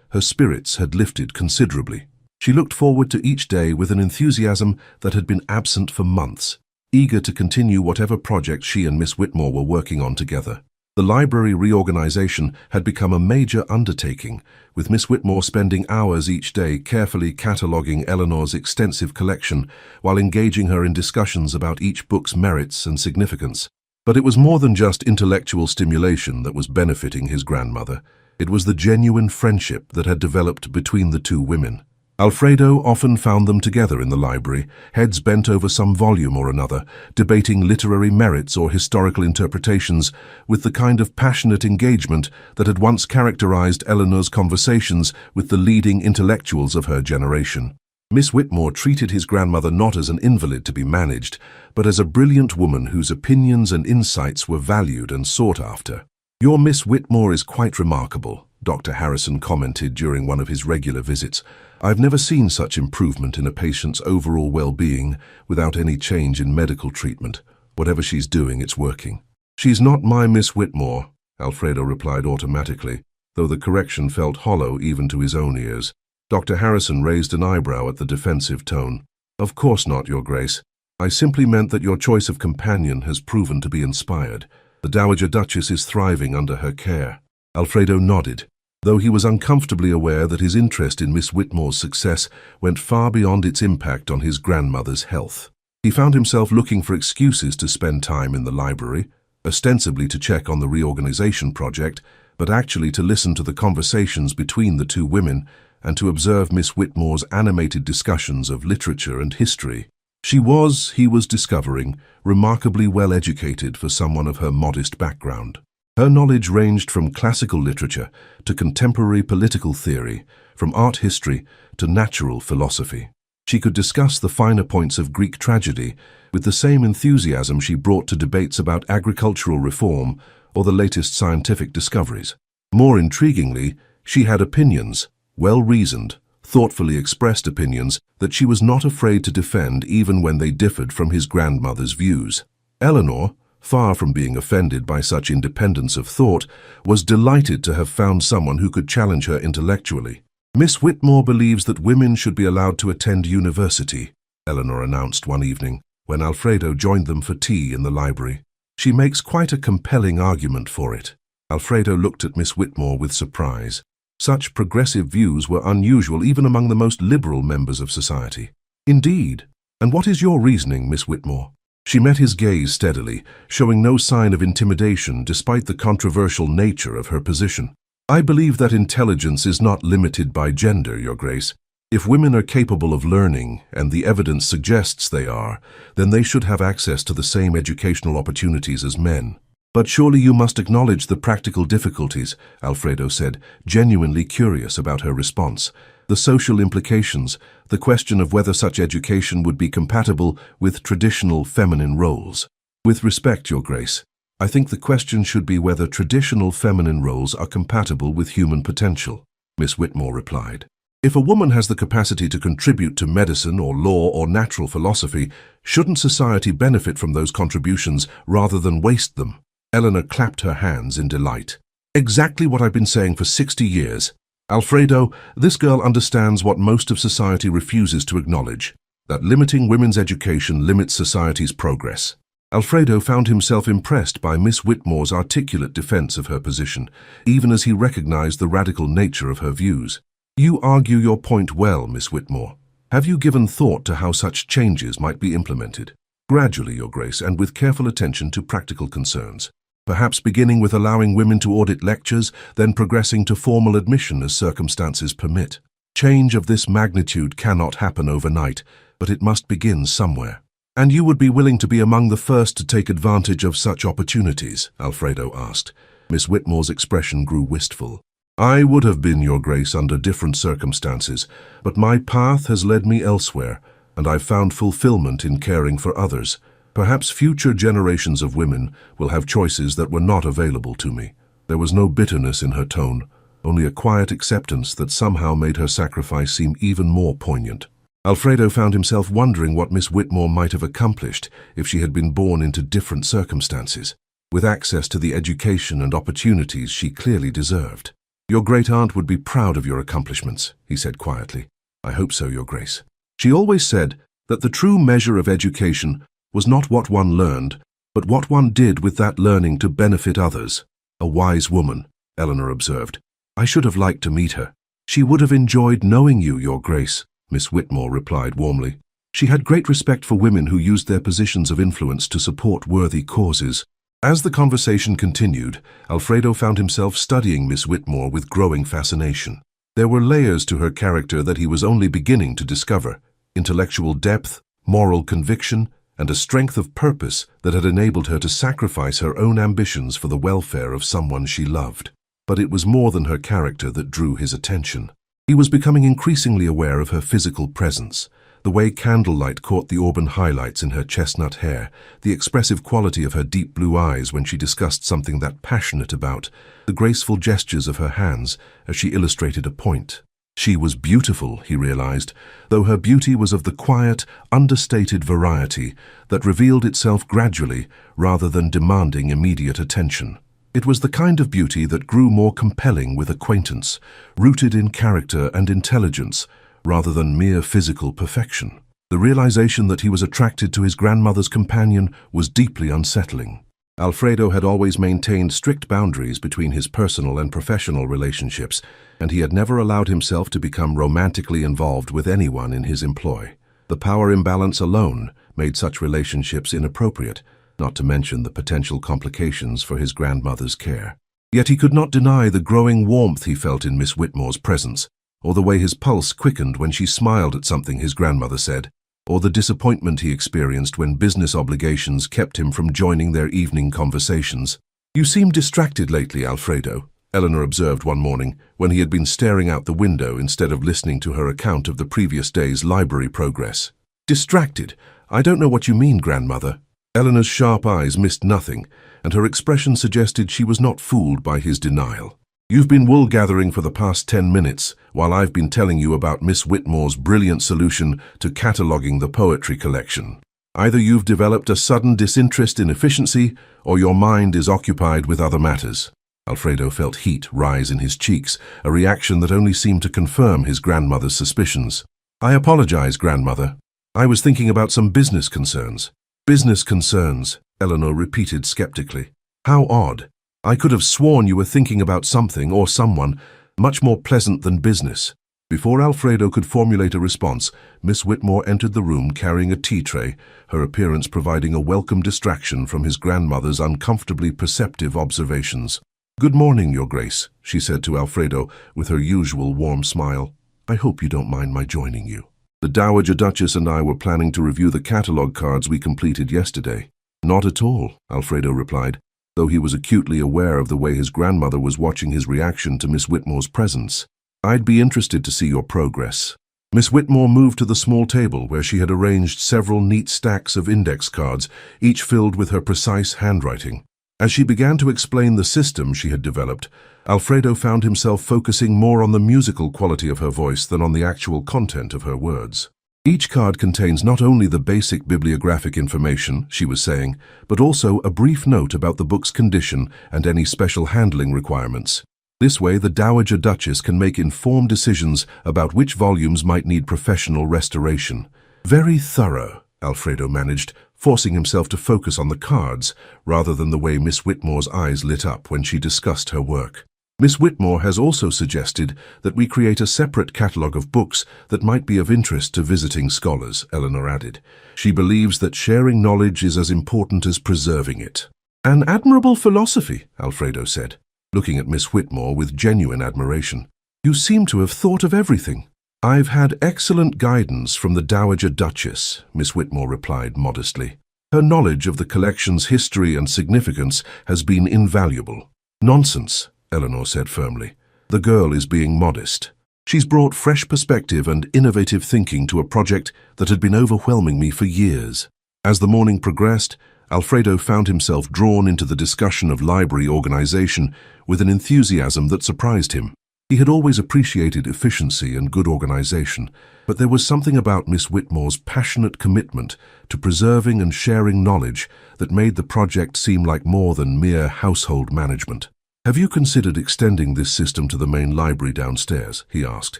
her spirits had lifted considerably. She looked forward to each day with an enthusiasm that had been absent for months, eager to continue whatever project she and Miss Whitmore were working on together. The library reorganization had become a major undertaking, with Miss Whitmore spending hours each day carefully cataloguing Eleanor's extensive collection while engaging her in discussions about each book's merits and significance. But it was more than just intellectual stimulation that was benefiting his grandmother. It was the genuine friendship that had developed between the two women. Alfredo often found them together in the library, heads bent over some volume or another, debating literary merits or historical interpretations with the kind of passionate engagement that had once characterized Eleanor's conversations with the leading intellectuals of her generation. Miss Whitmore treated his grandmother not as an invalid to be managed, but as a brilliant woman whose opinions and insights were valued and sought after. "Your Miss Whitmore is quite remarkable," Dr. Harrison commented during one of his regular visits. "I've never seen such improvement in a patient's overall well-being without any change in medical treatment. Whatever she's doing, it's working." "She's not my Miss Whitmore," Alfredo replied automatically, though the correction felt hollow even to his own ears. Dr. Harrison raised an eyebrow at the defensive tone. "Of course not, Your Grace. I simply meant that your choice of companion has proven to be inspired. The Dowager Duchess is thriving under her care." Alfredo nodded, though he was uncomfortably aware that his interest in Miss Whitmore's success went far beyond its impact on his grandmother's health. He found himself looking for excuses to spend time in the library, ostensibly to check on the reorganization project, but actually to listen to the conversations between the two women and to observe Miss Whitmore's animated discussions of literature and history. She was, he was discovering, remarkably well educated for someone of her modest background. Her knowledge ranged from classical literature to contemporary political theory, from art history to natural philosophy. She could discuss the finer points of Greek tragedy with the same enthusiasm she brought to debates about agricultural reform or the latest scientific discoveries. More intriguingly, she had opinions, well-reasoned, thoughtfully expressed opinions that she was not afraid to defend even when they differed from his grandmother's views. Eleanor, far from being offended by such independence of thought, was delighted to have found someone who could challenge her intellectually. "Miss Whitmore believes that women should be allowed to attend university," Eleanor announced one evening, when Alfredo joined them for tea in the library. "She makes quite a compelling argument for it." Alfredo looked at Miss Whitmore with surprise. Such progressive views were unusual even among the most liberal members of society. "Indeed. And what is your reasoning, Miss Whitmore?" She met his gaze steadily, showing no sign of intimidation despite the controversial nature of her position. "I believe that intelligence is not limited by gender, Your Grace. If women are capable of learning, and the evidence suggests they are, then they should have access to the same educational opportunities as men." "But surely you must acknowledge the practical difficulties," Alfredo said, genuinely curious about her response. "The social implications, the question of whether such education would be compatible with traditional feminine roles." "With respect, Your Grace, I think the question should be whether traditional feminine roles are compatible with human potential," Miss Whitmore replied. "If a woman has the capacity to contribute to medicine or law or natural philosophy, shouldn't society benefit from those contributions rather than waste them?" Eleanor clapped her hands in delight. "Exactly what I've been saying for 60 years. Alfredo, this girl understands what most of society refuses to acknowledge, that limiting women's education limits society's progress." Alfredo found himself impressed by Miss Whitmore's articulate defense of her position, even as he recognized the radical nature of her views. "You argue your point well, Miss Whitmore. Have you given thought to how such changes might be implemented?" "Gradually, Your Grace, and with careful attention to practical concerns. Perhaps beginning with allowing women to audit lectures, then progressing to formal admission as circumstances permit. Change of this magnitude cannot happen overnight, but it must begin somewhere." "And you would be willing to be among the first to take advantage of such opportunities?" Alfredo asked. Miss Whitmore's expression grew wistful. "I would have been, Your Grace, under different circumstances, but my path has led me elsewhere, and I've found fulfillment in caring for others. Perhaps future generations of women will have choices that were not available to me." There was no bitterness in her tone, only a quiet acceptance that somehow made her sacrifice seem even more poignant. Alfredo found himself wondering what Miss Whitmore might have accomplished if she had been born into different circumstances, with access to the education and opportunities she clearly deserved. "Your great-aunt would be proud of your accomplishments," he said quietly. "I hope so, Your Grace." She always said that the true measure of education was not what one learned, but what one did with that learning to benefit others. "A wise woman," Eleanor observed. "I should have liked to meet her." "She would have enjoyed knowing you, Your Grace," Miss Whitmore replied warmly. She had great respect for women who used their positions of influence to support worthy causes. As the conversation continued, Alfredo found himself studying Miss Whitmore with growing fascination. There were layers to her character that he was only beginning to discover: intellectual depth, moral conviction, and a strength of purpose that had enabled her to sacrifice her own ambitions for the welfare of someone she loved. But it was more than her character that drew his attention. He was becoming increasingly aware of her physical presence, the way candlelight caught the auburn highlights in her chestnut hair, the expressive quality of her deep blue eyes when she discussed something that passionate about, the graceful gestures of her hands as she illustrated a point. She was beautiful, he realized, though her beauty was of the quiet, understated variety that revealed itself gradually rather than demanding immediate attention. It was the kind of beauty that grew more compelling with acquaintance, rooted in character and intelligence, rather than mere physical perfection. The realization that he was attracted to his grandmother's companion was deeply unsettling. Alfredo had always maintained strict boundaries between his personal and professional relationships, and he had never allowed himself to become romantically involved with anyone in his employ. The power imbalance alone made such relationships inappropriate, not to mention the potential complications for his grandmother's care. Yet he could not deny the growing warmth he felt in Miss Whitmore's presence, or the way his pulse quickened when she smiled at something his grandmother said, or the disappointment he experienced when business obligations kept him from joining their evening conversations. "You seem distracted lately, Alfredo," Eleanor observed one morning when he had been staring out the window instead of listening to her account of the previous day's library progress. "Distracted? I don't know what you mean, grandmother." Eleanor's sharp eyes missed nothing, and her expression suggested she was not fooled by his denial. "You've been wool-gathering for the past 10 minutes, while I've been telling you about Miss Whitmore's brilliant solution to cataloguing the poetry collection." Either you've developed a sudden disinterest in efficiency, or your mind is occupied with other matters. Alfredo felt heat rise in his cheeks, a reaction that only seemed to confirm his grandmother's suspicions. I apologize, grandmother. I was thinking about some business concerns. Business concerns, Eleanor repeated skeptically. How odd. I could have sworn you were thinking about something or someone much more pleasant than business. Before Alfredo could formulate a response, Miss Whitmore entered the room carrying a tea tray, her appearance providing a welcome distraction from his grandmother's uncomfortably perceptive observations. Good morning, Your Grace, she said to Alfredo with her usual warm smile. I hope you don't mind my joining you. The Dowager Duchess and I were planning to review the catalogue cards we completed yesterday. Not at all, Alfredo replied, though he was acutely aware of the way his grandmother was watching his reaction to Miss Whitmore's presence. I'd be interested to see your progress. Miss Whitmore moved to the small table where she had arranged several neat stacks of index cards, each filled with her precise handwriting. As she began to explain the system she had developed, Alfredo found himself focusing more on the musical quality of her voice than on the actual content of her words. Each card contains not only the basic bibliographic information, she was saying, but also a brief note about the book's condition and any special handling requirements. This way, the Dowager Duchess can make informed decisions about which volumes might need professional restoration. Very thorough, Alfredo managed, forcing himself to focus on the cards rather than the way Miss Whitmore's eyes lit up when she discussed her work. Miss Whitmore has also suggested that we create a separate catalogue of books that might be of interest to visiting scholars, Eleanor added. She believes that sharing knowledge is as important as preserving it. An admirable philosophy, Alfredo said, looking at Miss Whitmore with genuine admiration. You seem to have thought of everything. I've had excellent guidance from the Dowager Duchess, Miss Whitmore replied modestly. Her knowledge of the collection's history and significance has been invaluable. Nonsense, Eleanor said firmly. The girl is being modest. She's brought fresh perspective and innovative thinking to a project that had been overwhelming me for years. As the morning progressed, Alfredo found himself drawn into the discussion of library organization with an enthusiasm that surprised him. He had always appreciated efficiency and good organization, but there was something about Miss Whitmore's passionate commitment to preserving and sharing knowledge that made the project seem like more than mere household management. Have you considered extending this system to the main library downstairs? He asked,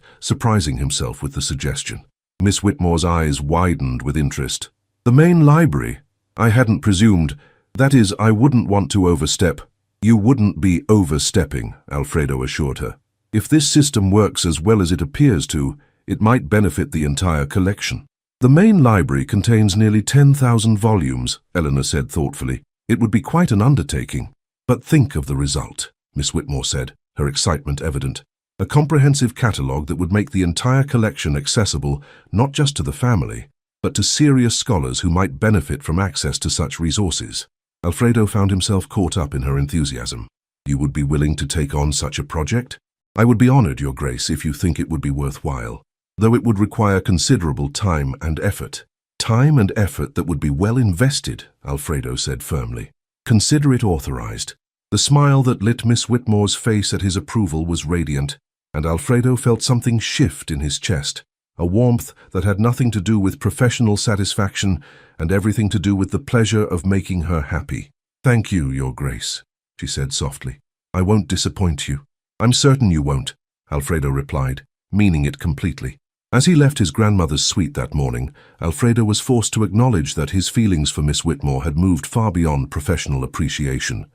surprising himself with the suggestion. Miss Whitmore's eyes widened with interest. The main library? I hadn't presumed. That is, I wouldn't want to overstep. You wouldn't be overstepping, Alfredo assured her. If this system works as well as it appears to, it might benefit the entire collection. The main library contains nearly 10,000 volumes, Eleanor said thoughtfully. It would be quite an undertaking. But think of the result, Miss Whitmore said, her excitement evident. A comprehensive catalogue that would make the entire collection accessible not just to the family, but to serious scholars who might benefit from access to such resources. Alfredo found himself caught up in her enthusiasm. You would be willing to take on such a project? I would be honored, Your Grace, if you think it would be worthwhile, though it would require considerable time and effort. Time and effort that would be well invested, Alfredo said firmly. Consider it authorized. The smile that lit Miss Whitmore's face at his approval was radiant, and Alfredo felt something shift in his chest, a warmth that had nothing to do with professional satisfaction and everything to do with the pleasure of making her happy. Thank you, Your Grace, she said softly. I won't disappoint you. I'm certain you won't, Alfredo replied, meaning it completely. As he left his grandmother's suite that morning, Alfredo was forced to acknowledge that his feelings for Miss Whitmore had moved far beyond professional appreciation.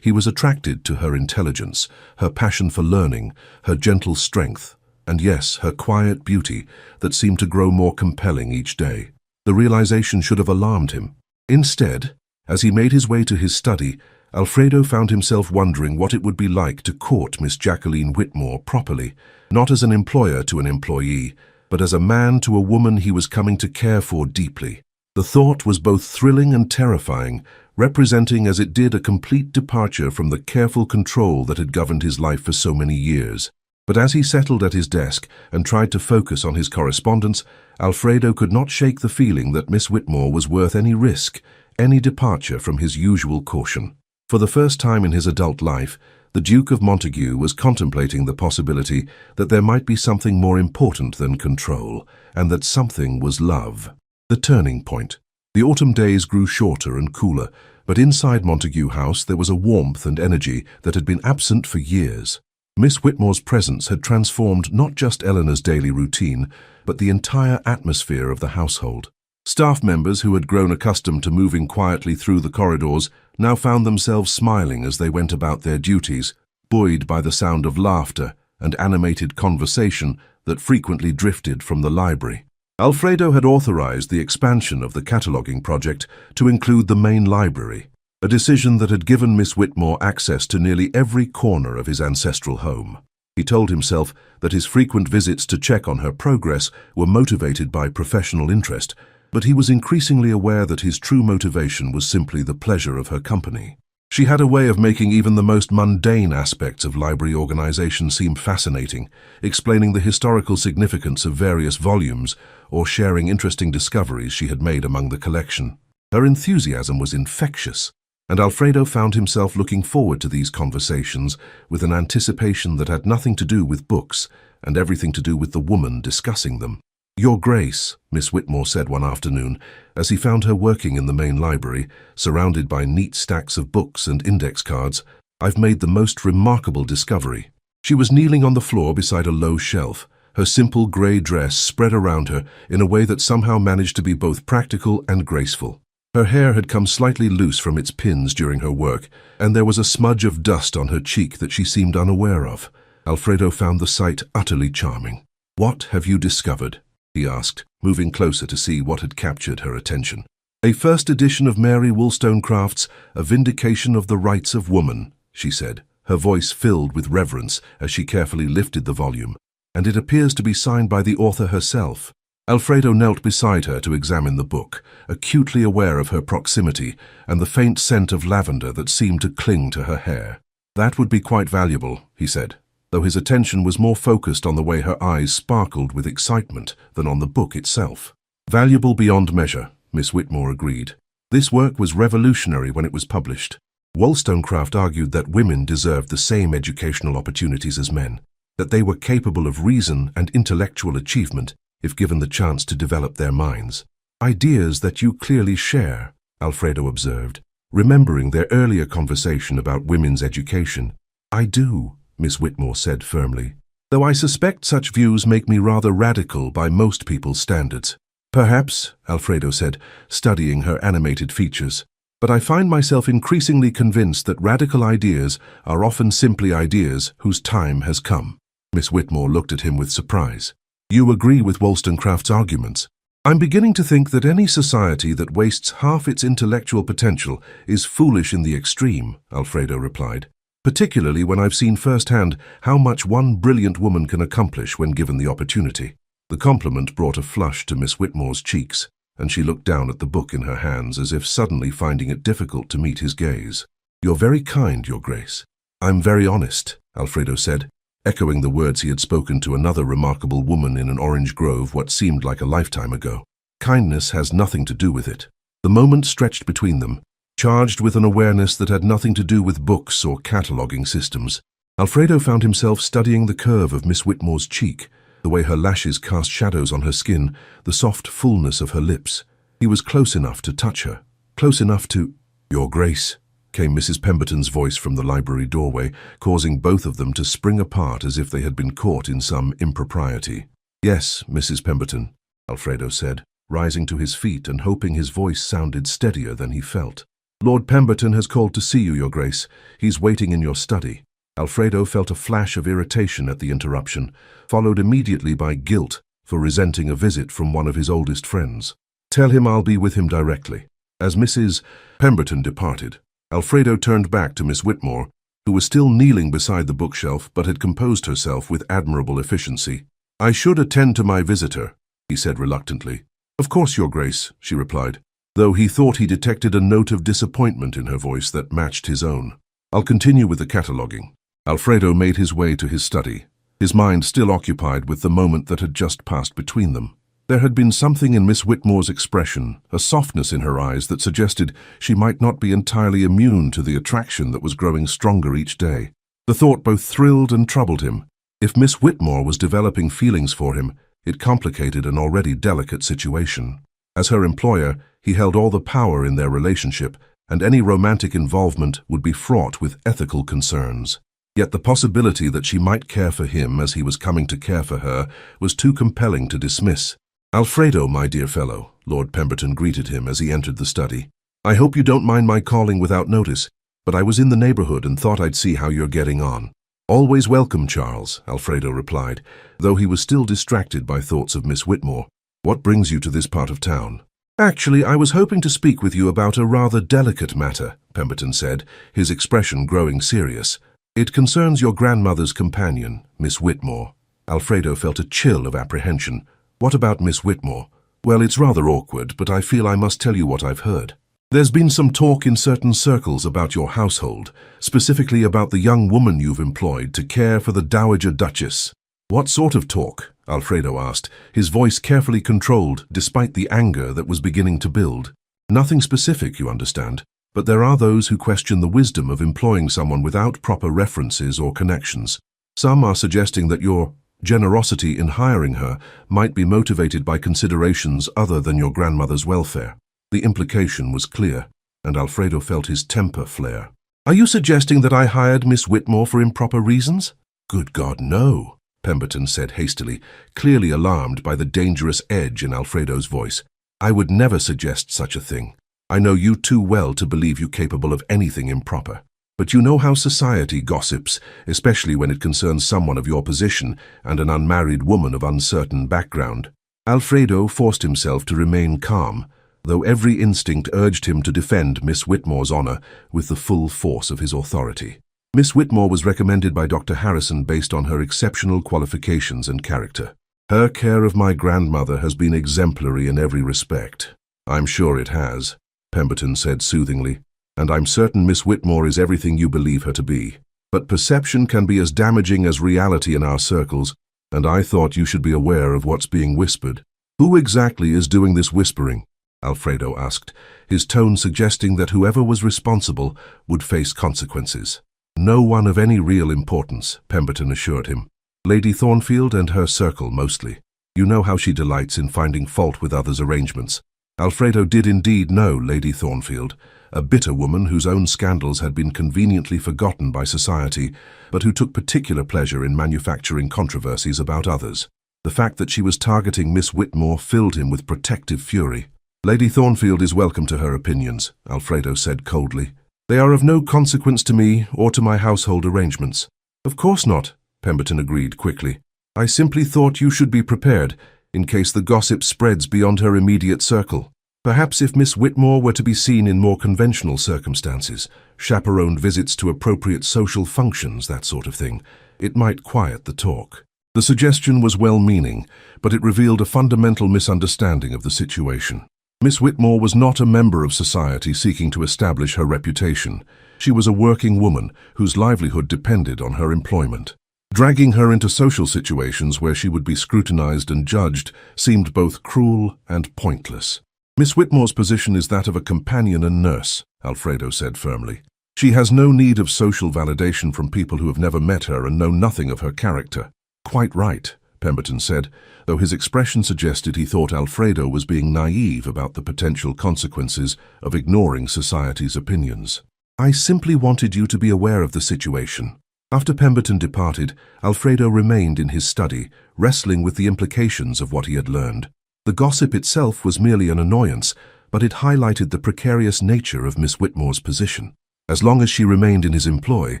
He was attracted to her intelligence, her passion for learning, her gentle strength, and yes, her quiet beauty that seemed to grow more compelling each day. The realization should have alarmed him. Instead, as he made his way to his study, Alfredo found himself wondering what it would be like to court Miss Jacqueline Whitmore properly, not as an employer to an employee, but as a man to a woman he was coming to care for deeply. The thought was both thrilling and terrifying, representing as it did a complete departure from the careful control that had governed his life for so many years. But as he settled at his desk and tried to focus on his correspondence, Alfredo could not shake the feeling that Miss Whitmore was worth any risk, any departure from his usual caution. For the first time in his adult life, the Duke of Montague was contemplating the possibility that there might be something more important than control, and that something was love. The turning point. The autumn days grew shorter and cooler, but inside Montague House there was a warmth and energy that had been absent for years. Miss Whitmore's presence had transformed not just Eleanor's daily routine, but the entire atmosphere of the household. Staff members who had grown accustomed to moving quietly through the corridors now found themselves smiling as they went about their duties, buoyed by the sound of laughter and animated conversation that frequently drifted from the library. Alfredo had authorized the expansion of the cataloging project to include the main library, a decision that had given Miss Whitmore access to nearly every corner of his ancestral home. He told himself that his frequent visits to check on her progress were motivated by professional interest, but he was increasingly aware that his true motivation was simply the pleasure of her company. She had a way of making even the most mundane aspects of library organization seem fascinating, explaining the historical significance of various volumes or sharing interesting discoveries she had made among the collection. Her enthusiasm was infectious, and Alfredo found himself looking forward to these conversations with an anticipation that had nothing to do with books and everything to do with the woman discussing them. "Your Grace," Miss Whitmore said one afternoon, as he found her working in the main library, surrounded by neat stacks of books and index cards, "I've made the most remarkable discovery." She was kneeling on the floor beside a low shelf, her simple grey dress spread around her in a way that somehow managed to be both practical and graceful. Her hair had come slightly loose from its pins during her work, and there was a smudge of dust on her cheek that she seemed unaware of. Alfredo found the sight utterly charming. "What have you discovered?" he asked, moving closer to see what had captured her attention. "A first edition of Mary Wollstonecraft's A Vindication of the Rights of Woman," she said, her voice filled with reverence as she carefully lifted the volume, "and it appears to be signed by the author herself." Alfredo knelt beside her to examine the book, acutely aware of her proximity and the faint scent of lavender that seemed to cling to her hair. "That would be quite valuable," he said, though his attention was more focused on the way her eyes sparkled with excitement than on the book itself. "Valuable beyond measure," Miss Whitmore agreed. "This work was revolutionary when it was published. Wollstonecraft argued that women deserved the same educational opportunities as men, that they were capable of reason and intellectual achievement if given the chance to develop their minds. Ideas that you clearly share," Alfredo observed, remembering their earlier conversation about women's education. "I do," Miss Whitmore said firmly, "though I suspect such views make me rather radical by most people's standards." "Perhaps," Alfredo said, studying her animated features, "but I find myself increasingly convinced that radical ideas are often simply ideas whose time has come." Miss Whitmore looked at him with surprise. "You agree with Wollstonecraft's arguments?" "I'm beginning to think that any society that wastes half its intellectual potential is foolish in the extreme," Alfredo replied, "particularly when I've seen firsthand how much one brilliant woman can accomplish when given the opportunity." The compliment brought a flush to Miss Whitmore's cheeks, and she looked down at the book in her hands as if suddenly finding it difficult to meet his gaze. "You're very kind, Your Grace." "I'm very honest," Alfredo said, echoing the words he had spoken to another remarkable woman in an orange grove what seemed like a lifetime ago. Kindness has nothing to do with it. The moment stretched between them, charged with an awareness that had nothing to do with books or cataloging systems. Alfredo found himself studying the curve of Miss Whitmore's cheek, the way her lashes cast shadows on her skin, the soft fullness of her lips. He was close enough to touch her, close enough to— "Your Grace," came Mrs. Pemberton's voice from the library doorway, causing both of them to spring apart as if they had been caught in some impropriety. "Yes, Mrs. Pemberton," Alfredo said, rising to his feet and hoping his voice sounded steadier than he felt. "Lord Pemberton has called to see you, Your Grace. He's waiting in your study." Alfredo felt a flash of irritation at the interruption, followed immediately by guilt for resenting a visit from one of his oldest friends. "Tell him I'll be with him directly." As Mrs. Pemberton departed, Alfredo turned back to Miss Whitmore, who was still kneeling beside the bookshelf but had composed herself with admirable efficiency. "I should attend to my visitor," he said reluctantly. "Of course, Your Grace," she replied, though he thought he detected a note of disappointment in her voice that matched his own. "I'll continue with the cataloguing." Alfredo made his way to his study, his mind still occupied with the moment that had just passed between them. There had been something in Miss Whitmore's expression, a softness in her eyes that suggested she might not be entirely immune to the attraction that was growing stronger each day. The thought both thrilled and troubled him. If Miss Whitmore was developing feelings for him, it complicated an already delicate situation. As her employer, he held all the power in their relationship, and any romantic involvement would be fraught with ethical concerns. Yet the possibility that she might care for him as he was coming to care for her was too compelling to dismiss. "Alfredo, my dear fellow," Lord Pemberton greeted him as he entered the study. "I hope you don't mind my calling without notice, but I was in the neighborhood and thought I'd see how you're getting on." "Always welcome, Charles," Alfredo replied, though he was still distracted by thoughts of Miss Whitmore. "What brings you to this part of town?" "Actually, I was hoping to speak with you about a rather delicate matter," Pemberton said, his expression growing serious. "It concerns your grandmother's companion, Miss Whitmore." Alfredo felt a chill of apprehension. "What about Miss Whitmore?" "Well, it's rather awkward, but I feel I must tell you what I've heard. There's been some talk in certain circles about your household, specifically about the young woman you've employed to care for the Dowager Duchess." "What sort of talk?" Alfredo asked, his voice carefully controlled despite the anger that was beginning to build. "Nothing specific, you understand, but there are those who question the wisdom of employing someone without proper references or connections. Some are suggesting that your generosity in hiring her might be motivated by considerations other than your grandmother's welfare." The implication was clear, and Alfredo felt his temper flare. "Are you suggesting that I hired Miss Whitmore for improper reasons?" "Good God, no," Pemberton said hastily, clearly alarmed by the dangerous edge in Alfredo's voice. "I would never suggest such a thing. I know you too well to believe you capable of anything improper. But you know how society gossips, especially when it concerns someone of your position and an unmarried woman of uncertain background." Alfredo forced himself to remain calm, though every instinct urged him to defend Miss Whitmore's honor with the full force of his authority. Miss Whitmore was recommended by Dr. Harrison based on her exceptional qualifications and character. "Her care of my grandmother has been exemplary in every respect." "I'm sure it has," Pemberton said soothingly, "and I'm certain Miss Whitmore is everything you believe her to be. But perception can be as damaging as reality in our circles, and I thought you should be aware of what's being whispered." "Who exactly is doing this whispering?" Alfredo asked, his tone suggesting that whoever was responsible would face consequences. "No one of any real importance," Pemberton assured him. "Lady Thornfield and her circle mostly. You know how she delights in finding fault with others' arrangements." Alfredo did indeed know Lady Thornfield, a bitter woman whose own scandals had been conveniently forgotten by society, but who took particular pleasure in manufacturing controversies about others. The fact that she was targeting Miss Whitmore filled him with protective fury. "Lady Thornfield is welcome to her opinions," Alfredo said coldly. "They are of no consequence to me or to my household arrangements." "Of course not," Pemberton agreed quickly. "I simply thought you should be prepared, in case the gossip spreads beyond her immediate circle. Perhaps if Miss Whitmore were to be seen in more conventional circumstances, chaperoned visits to appropriate social functions, that sort of thing, it might quiet the talk." The suggestion was well-meaning, but it revealed a fundamental misunderstanding of the situation. Miss Whitmore was not a member of society seeking to establish her reputation. She was a working woman whose livelihood depended on her employment. Dragging her into social situations where she would be scrutinized and judged seemed both cruel and pointless. "Miss Whitmore's position is that of a companion and nurse," Alfredo said firmly. "She has no need of social validation from people who have never met her and know nothing of her character." "Quite right," Pemberton said, though his expression suggested he thought Alfredo was being naive about the potential consequences of ignoring society's opinions. "I simply wanted you to be aware of the situation." After Pemberton departed, Alfredo remained in his study, wrestling with the implications of what he had learned. The gossip itself was merely an annoyance, but it highlighted the precarious nature of Miss Whitmore's position. As long as she remained in his employ,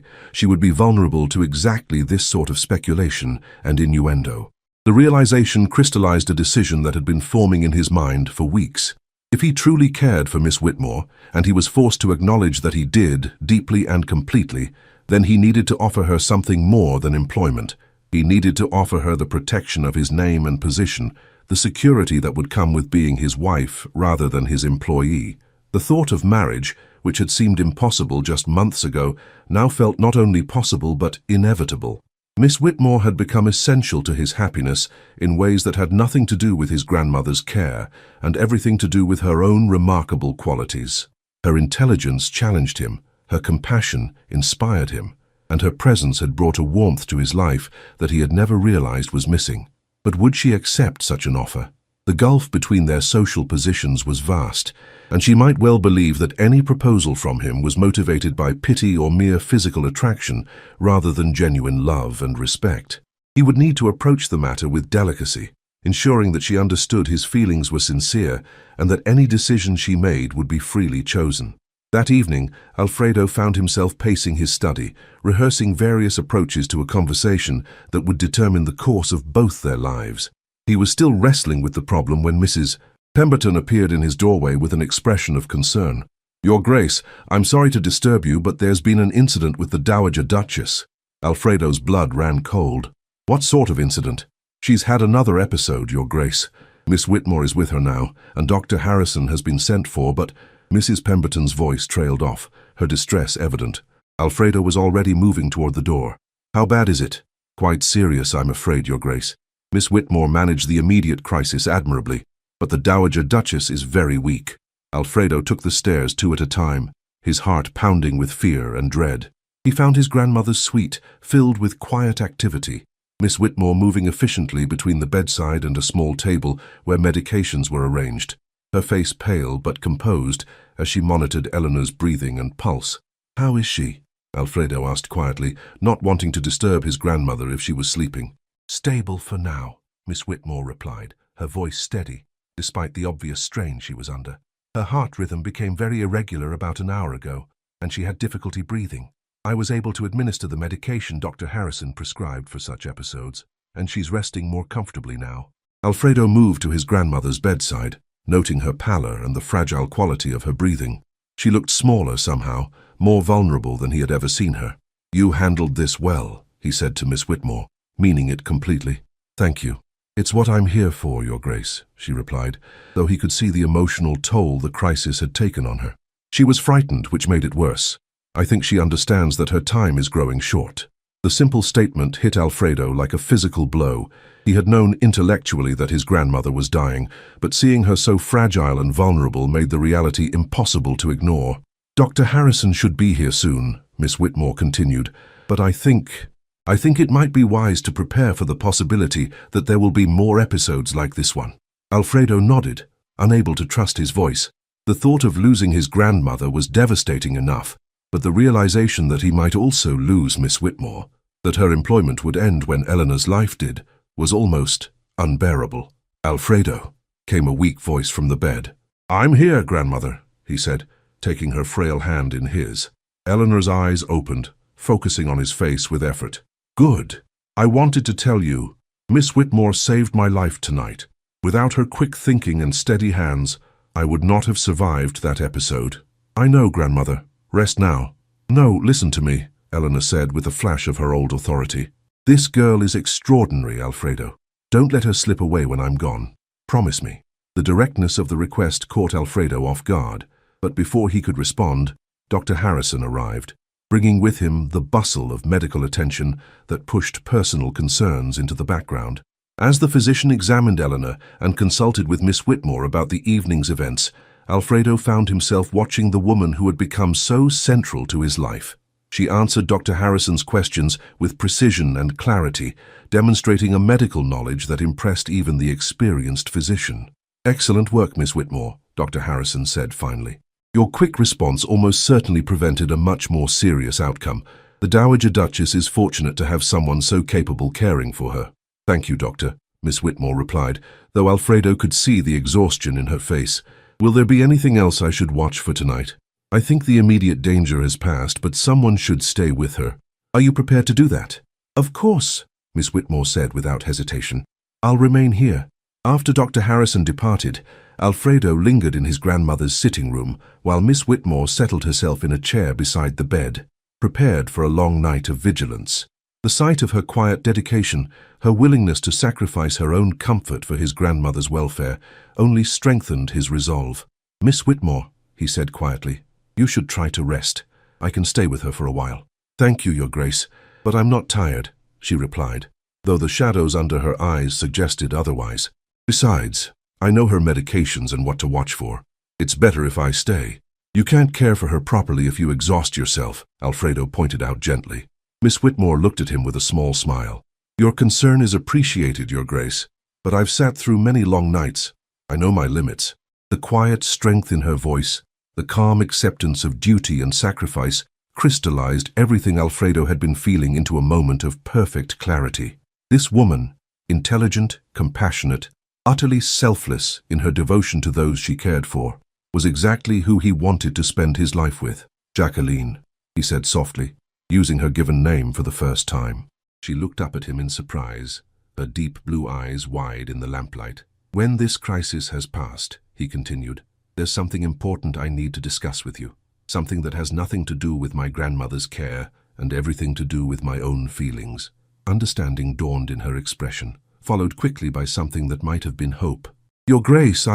she would be vulnerable to exactly this sort of speculation and innuendo. The realization crystallized a decision that had been forming in his mind for weeks. If he truly cared for Miss Whitmore, and he was forced to acknowledge that he did, deeply and completely, then he needed to offer her something more than employment. He needed to offer her the protection of his name and position, the security that would come with being his wife rather than his employee. The thought of marriage, which had seemed impossible just months ago, now felt not only possible but inevitable. Miss Whitmore had become essential to his happiness in ways that had nothing to do with his grandmother's care and everything to do with her own remarkable qualities. Her intelligence challenged him, her compassion inspired him, and her presence had brought a warmth to his life that he had never realized was missing. But would she accept such an offer? The gulf between their social positions was vast, and she might well believe that any proposal from him was motivated by pity or mere physical attraction rather than genuine love and respect. He would need to approach the matter with delicacy, ensuring that she understood his feelings were sincere and that any decision she made would be freely chosen. That evening, Alfredo found himself pacing his study, rehearsing various approaches to a conversation that would determine the course of both their lives. He was still wrestling with the problem when Mrs. Pemberton appeared in his doorway with an expression of concern. "Your Grace, I'm sorry to disturb you, but there's been an incident with the Dowager Duchess." Alfredo's blood ran cold. "What sort of incident?" "She's had another episode, Your Grace. Miss Whitmore is with her now, and Dr. Harrison has been sent for, but—" Mrs. Pemberton's voice trailed off, her distress evident. Alfredo was already moving toward the door. "How bad is it?" "Quite serious, I'm afraid, Your Grace. Miss Whitmore managed the immediate crisis admirably, but the Dowager Duchess is very weak." Alfredo took the stairs 2 at a time, his heart pounding with fear and dread. He found his grandmother's suite filled with quiet activity, Miss Whitmore moving efficiently between the bedside and a small table where medications were arranged, her face pale but composed as she monitored Eleanor's breathing and pulse. "How is she?" Alfredo asked quietly, not wanting to disturb his grandmother if she was sleeping. "Stable for now," Miss Whitmore replied, her voice steady, despite the obvious strain she was under. "Her heart rhythm became very irregular about an hour ago, and she had difficulty breathing. I was able to administer the medication Dr. Harrison prescribed for such episodes, and she's resting more comfortably now." Alfredo moved to his grandmother's bedside, noting her pallor and the fragile quality of her breathing. She looked smaller somehow, more vulnerable than he had ever seen her. "You handled this well," he said to Miss Whitmore, meaning it completely. "Thank you." "It's what I'm here for, Your Grace," she replied, though he could see the emotional toll the crisis had taken on her. She was frightened, which made it worse. "I think she understands that her time is growing short." The simple statement hit Alfredo like a physical blow. He had known intellectually that his grandmother was dying, but seeing her so fragile and vulnerable made the reality impossible to ignore. "Dr. Harrison should be here soon," Miss Whitmore continued, "but I think it might be wise to prepare for the possibility that there will be more episodes like this one." Alfredo nodded, unable to trust his voice. The thought of losing his grandmother was devastating enough, but the realization that he might also lose Miss Whitmore, that her employment would end when Eleanor's life did, was almost unbearable. "Alfredo," came a weak voice from the bed. "I'm here, grandmother," he said, taking her frail hand in his. Eleanor's eyes opened, focusing on his face with effort. "Good. I wanted to tell you, Miss Whitmore saved my life tonight. Without her quick thinking and steady hands, I would not have survived that episode." "I know, grandmother. Rest now." "No, listen to me," Eleanor said with a flash of her old authority. "This girl is extraordinary, Alfredo. Don't let her slip away when I'm gone. Promise me." The directness of the request caught Alfredo off guard, but before he could respond, Dr. Harrison arrived, bringing with him the bustle of medical attention that pushed personal concerns into the background. As the physician examined Eleanor and consulted with Miss Whitmore about the evening's events, Alfredo found himself watching the woman who had become so central to his life. She answered Dr. Harrison's questions with precision and clarity, demonstrating a medical knowledge that impressed even the experienced physician. "Excellent work, Miss Whitmore," Dr. Harrison said finally. "Your quick response almost certainly prevented a much more serious outcome. The Dowager Duchess is fortunate to have someone so capable caring for her." "Thank you, Doctor," Miss Whitmore replied, though Alfredo could see the exhaustion in her face. "Will there be anything else I should watch for tonight?" "I think the immediate danger has passed, but someone should stay with her." "Are you prepared to do that?" "Of course," Miss Whitmore said without hesitation. "I'll remain here." After Dr. Harrison departed, Alfredo lingered in his grandmother's sitting room while Miss Whitmore settled herself in a chair beside the bed, prepared for a long night of vigilance. The sight of her quiet dedication, her willingness to sacrifice her own comfort for his grandmother's welfare, only strengthened his resolve. "Miss Whitmore," he said quietly, "you should try to rest. I can stay with her for a while." "Thank you, Your Grace, but I'm not tired," she replied, though the shadows under her eyes suggested otherwise. "Besides, I know her medications and what to watch for. It's better if I stay." "You can't care for her properly if you exhaust yourself," Alfredo pointed out gently. Miss Whitmore looked at him with a small smile. "Your concern is appreciated, Your Grace, but I've sat through many long nights, I know my limits. The quiet strength in her voice, the calm acceptance of duty and sacrifice, crystallized everything Alfredo had been feeling into a moment of perfect clarity. This woman, intelligent, compassionate, utterly selfless in her devotion to those she cared for, was exactly who he wanted to spend his life with. Jacqueline, he said softly, using her given name for the first time. She looked up at him in surprise, her deep blue eyes wide in the lamplight. When this crisis has passed, he continued, there's something important I need to discuss with you. Something that has nothing to do with my grandmother's care and everything to do with my own feelings. Understanding dawned in her expression, followed quickly by something that might have been hope. Your Grace,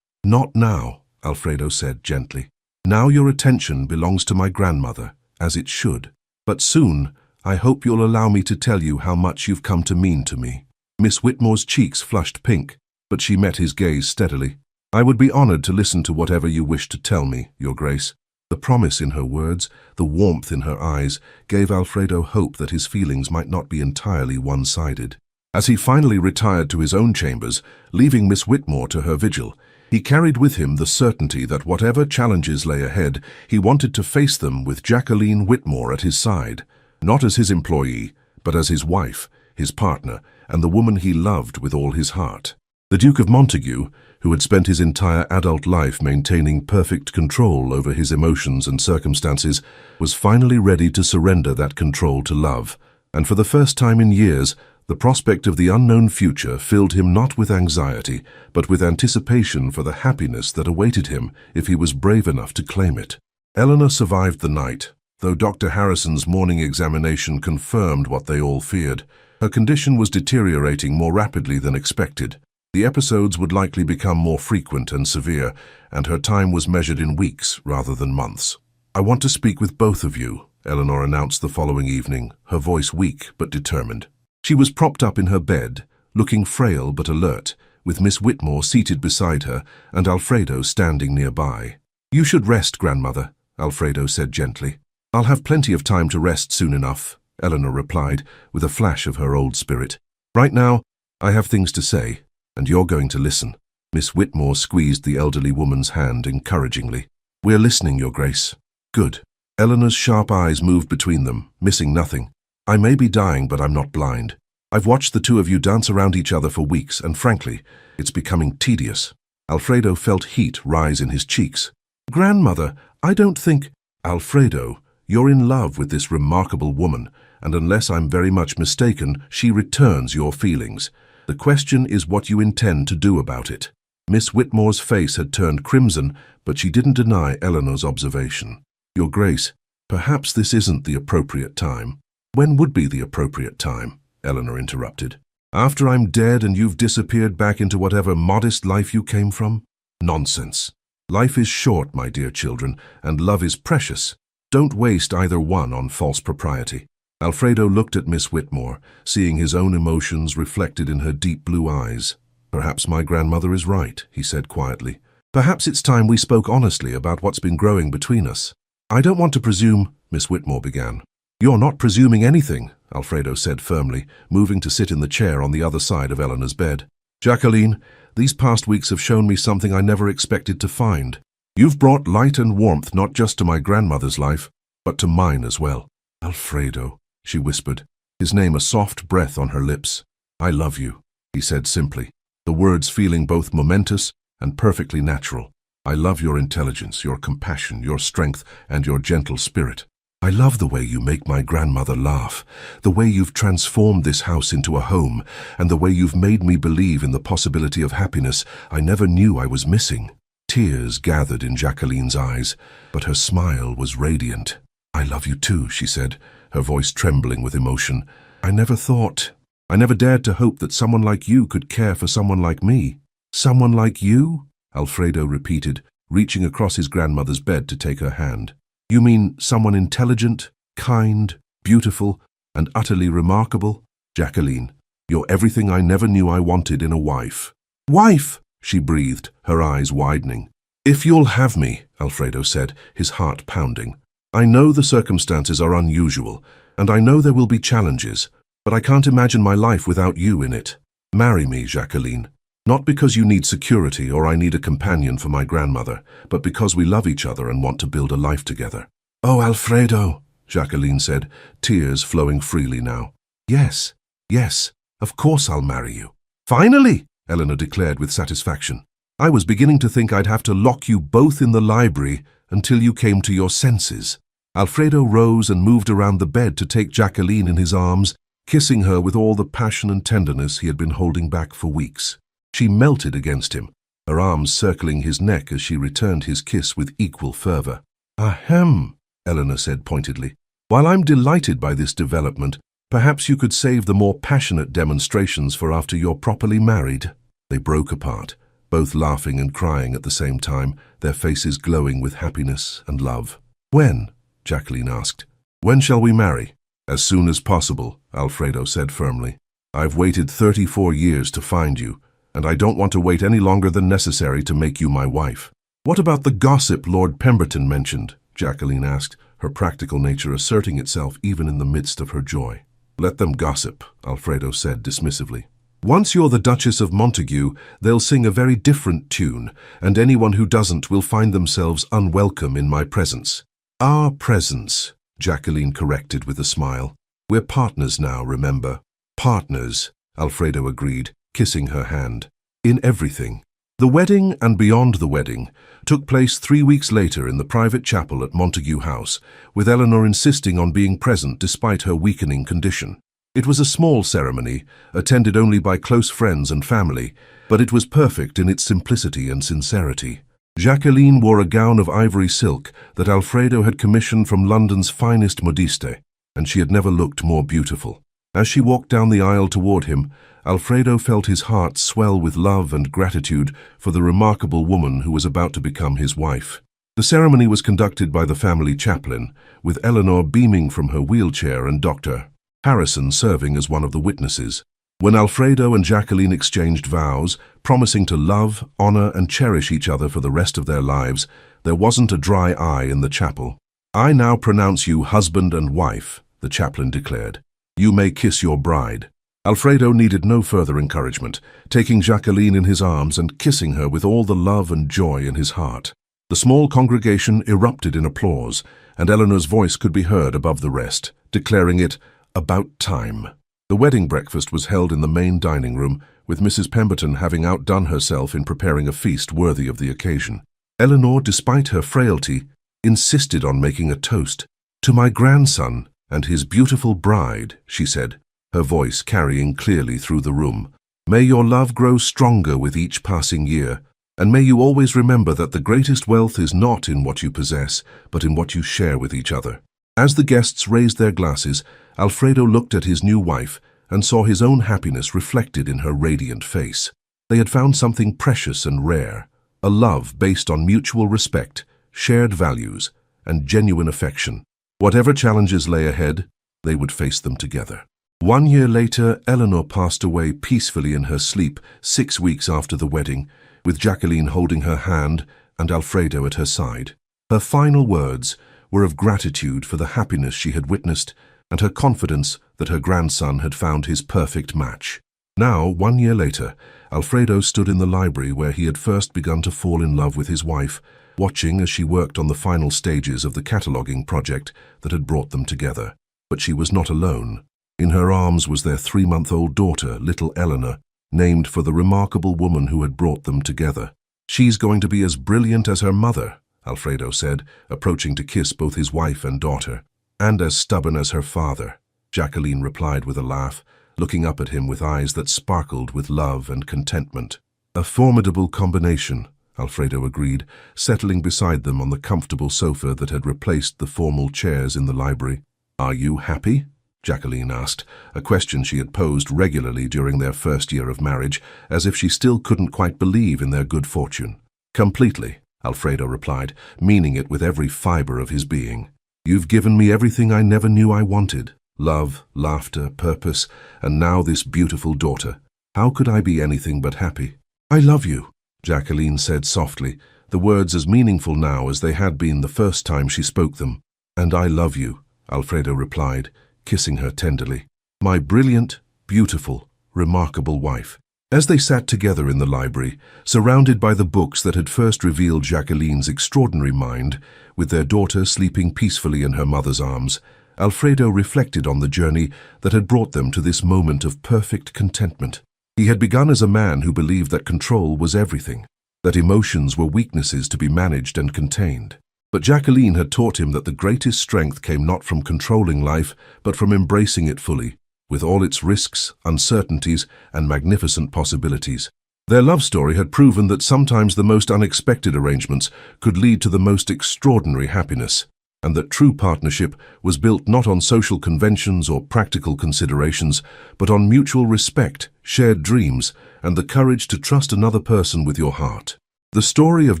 Not now, Alfredo said gently. Now your attention belongs to my grandmother, as it should. But soon, I hope you'll allow me to tell you how much you've come to mean to me. Miss Whitmore's cheeks flushed pink, but she met his gaze steadily. I would be honored to listen to whatever you wish to tell me, Your Grace. The promise in her words, the warmth in her eyes, gave Alfredo hope that his feelings might not be entirely one-sided. As he finally retired to his own chambers, leaving Miss Whitmore to her vigil, he carried with him the certainty that whatever challenges lay ahead, he wanted to face them with Jacqueline Whitmore at his side, not as his employee, but as his wife, his partner, and the woman he loved with all his heart. The Duke of Montague, who had spent his entire adult life maintaining perfect control over his emotions and circumstances, was finally ready to surrender that control to love, and for the first time in years, the prospect of the unknown future filled him not with anxiety, but with anticipation for the happiness that awaited him if he was brave enough to claim it. Eleanor survived the night, though Dr. Harrison's morning examination confirmed what they all feared. Her condition was deteriorating more rapidly than expected. The episodes would likely become more frequent and severe, and her time was measured in weeks rather than months. I want to speak with both of you, Eleanor announced the following evening, her voice weak but determined. She was propped up in her bed, looking frail but alert, with Miss Whitmore seated beside her and Alfredo standing nearby. You should rest, grandmother, Alfredo said gently. I'll have plenty of time to rest soon enough, Eleanor replied, with a flash of her old spirit. Right now, I have things to say, and you're going to listen. Miss Whitmore squeezed the elderly woman's hand encouragingly. We're listening, Your Grace. Good. Eleanor's sharp eyes moved between them, missing nothing. I may be dying, but I'm not blind. I've watched the two of you dance around each other for weeks, and frankly, it's becoming tedious. Alfredo felt heat rise in his cheeks. Grandmother, I don't think... Alfredo, you're in love with this remarkable woman, and unless I'm very much mistaken, she returns your feelings. The question is what you intend to do about it. Miss Whitmore's face had turned crimson, but she didn't deny Eleanor's observation. Your Grace, perhaps this isn't the appropriate time. When would be the appropriate time? Eleanor interrupted. After I'm dead and you've disappeared back into whatever modest life you came from? Nonsense. Life is short, my dear children, and love is precious. Don't waste either one on false propriety. Alfredo looked at Miss Whitmore, seeing his own emotions reflected in her deep blue eyes. Perhaps my grandmother is right, he said quietly. Perhaps it's time we spoke honestly about what's been growing between us. I don't want to presume, Miss Whitmore began. You're not presuming anything, Alfredo said firmly, moving to sit in the chair on the other side of Eleanor's bed. Jacqueline, these past weeks have shown me something I never expected to find. You've brought light and warmth not just to my grandmother's life, but to mine as well. Alfredo, she whispered, his name a soft breath on her lips. I love you, he said simply, the words feeling both momentous and perfectly natural. I love your intelligence, your compassion, your strength, and your gentle spirit. I love the way you make my grandmother laugh, the way you've transformed this house into a home, and the way you've made me believe in the possibility of happiness I never knew I was missing. Tears gathered in Jacqueline's eyes, but her smile was radiant. I love you too, she said, her voice trembling with emotion. I never dared to hope that someone like you could care for someone like me. Someone like you? Alfredo repeated, reaching across his grandmother's bed to take her hand. You mean someone intelligent, kind, beautiful, and utterly remarkable? Jacqueline, you're everything I never knew I wanted in a wife. Wife, she breathed, her eyes widening. If you'll have me, Alfredo said, his heart pounding. I know the circumstances are unusual, and I know there will be challenges, but I can't imagine my life without you in it. Marry me, Jacqueline. Not because you need security or I need a companion for my grandmother, but because we love each other and want to build a life together." "Oh, Alfredo," Jacqueline said, tears flowing freely now. "Yes, yes, of course I'll marry you." "Finally," Eleanor declared with satisfaction. "I was beginning to think I'd have to lock you both in the library until you came to your senses." Alfredo rose and moved around the bed to take Jacqueline in his arms, kissing her with all the passion and tenderness he had been holding back for weeks. She melted against him, her arms circling his neck as she returned his kiss with equal fervor. "Ahem," Eleanor said pointedly. "While I'm delighted by this development, perhaps you could save the more passionate demonstrations for after you're properly married." They broke apart, both laughing and crying at the same time, their faces glowing with happiness and love. "When?" Jacqueline asked. "When shall we marry?" "As soon as possible," Alfredo said firmly. "I've waited 34 years to find you, and I don't want to wait any longer than necessary to make you my wife." "What about the gossip Lord Pemberton mentioned?" Jacqueline asked, her practical nature asserting itself even in the midst of her joy. "Let them gossip," Alfredo said dismissively. "Once you're the Duchess of Montague, they'll sing a very different tune, and anyone who doesn't will find themselves unwelcome in my presence." "Our presence," Jacqueline corrected with a smile. "We're partners now, remember?" "Partners," Alfredo agreed, kissing her hand. "In everything." The wedding and beyond the wedding took place 3 weeks later in the private chapel at Montague House, with Eleanor insisting on being present despite her weakening condition. It was a small ceremony, attended only by close friends and family, but it was perfect in its simplicity and sincerity. Jacqueline wore a gown of ivory silk that Alfredo had commissioned from London's finest modiste, and she had never looked more beautiful. As she walked down the aisle toward him, Alfredo felt his heart swell with love and gratitude for the remarkable woman who was about to become his wife. The ceremony was conducted by the family chaplain, with Eleanor beaming from her wheelchair and Dr. Harrison serving as one of the witnesses. When Alfredo and Jacqueline exchanged vows, promising to love, honor, and cherish each other for the rest of their lives, there wasn't a dry eye in the chapel. "I now pronounce you husband and wife," the chaplain declared. "You may kiss your bride." Alfredo needed no further encouragement, taking Jacqueline in his arms and kissing her with all the love and joy in his heart. The small congregation erupted in applause, and Eleanor's voice could be heard above the rest, declaring it about time. The wedding breakfast was held in the main dining room, with Mrs. Pemberton having outdone herself in preparing a feast worthy of the occasion. Eleanor, despite her frailty, insisted on making a toast. "To my grandson and his beautiful bride," she said, her voice carrying clearly through the room. "May your love grow stronger with each passing year, and may you always remember that the greatest wealth is not in what you possess, but in what you share with each other." As the guests raised their glasses, Alfredo looked at his new wife and saw his own happiness reflected in her radiant face. They had found something precious and rare, a love based on mutual respect, shared values, and genuine affection. Whatever challenges lay ahead, they would face them together. 1 year later, Eleanor passed away peacefully in her sleep 6 weeks after the wedding, with Jacqueline holding her hand and Alfredo at her side. Her final words were of gratitude for the happiness she had witnessed and her confidence that her grandson had found his perfect match. Now, 1 year later, Alfredo stood in the library where he had first begun to fall in love with his wife, watching as she worked on the final stages of the cataloging project that had brought them together. But she was not alone. In her arms was their 3-month-old daughter, little Eleanor, named for the remarkable woman who had brought them together. "She's going to be as brilliant as her mother," Alfredo said, approaching to kiss both his wife and daughter. "And as stubborn as her father," Jacqueline replied with a laugh, looking up at him with eyes that sparkled with love and contentment. "A formidable combination," Alfredo agreed, settling beside them on the comfortable sofa that had replaced the formal chairs in the library. "Are you happy?" Jacqueline asked, a question she had posed regularly during their first year of marriage, as if she still couldn't quite believe in their good fortune. "Completely," Alfredo replied, meaning it with every fiber of his being. "You've given me everything I never knew I wanted. Love, laughter, purpose, and now this beautiful daughter. How could I be anything but happy?" "I love you," Jacqueline said softly, the words as meaningful now as they had been the first time she spoke them. "And I love you," Alfredo replied, kissing her tenderly. "My brilliant, beautiful, remarkable wife." As they sat together in the library, surrounded by the books that had first revealed Jacqueline's extraordinary mind, with their daughter sleeping peacefully in her mother's arms, Alfredo reflected on the journey that had brought them to this moment of perfect contentment. He had begun as a man who believed that control was everything, that emotions were weaknesses to be managed and contained. But Jacqueline had taught him that the greatest strength came not from controlling life, but from embracing it fully, with all its risks, uncertainties, and magnificent possibilities. Their love story had proven that sometimes the most unexpected arrangements could lead to the most extraordinary happiness, and that true partnership was built not on social conventions or practical considerations, but on mutual respect, shared dreams, and the courage to trust another person with your heart. The story of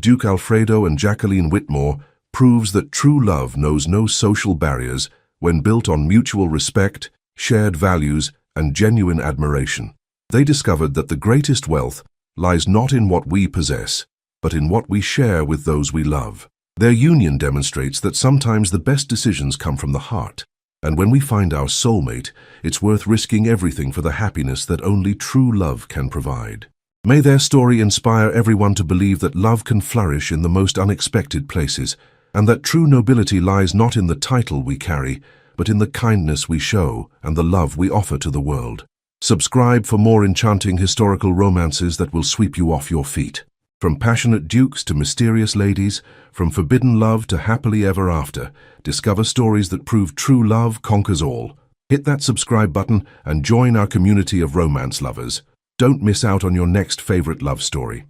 Duke Alfredo and Jacqueline Whitmore proves that true love knows no social barriers when built on mutual respect, shared values, and genuine admiration. They discovered that the greatest wealth lies not in what we possess, but in what we share with those we love. Their union demonstrates that sometimes the best decisions come from the heart, and when we find our soulmate, it's worth risking everything for the happiness that only true love can provide. May their story inspire everyone to believe that love can flourish in the most unexpected places, and that true nobility lies not in the title we carry, but in the kindness we show and the love we offer to the world. Subscribe for more enchanting historical romances that will sweep you off your feet. From passionate dukes to mysterious ladies, from forbidden love to happily ever after, discover stories that prove true love conquers all. Hit that subscribe button and join our community of romance lovers. Don't miss out on your next favorite love story.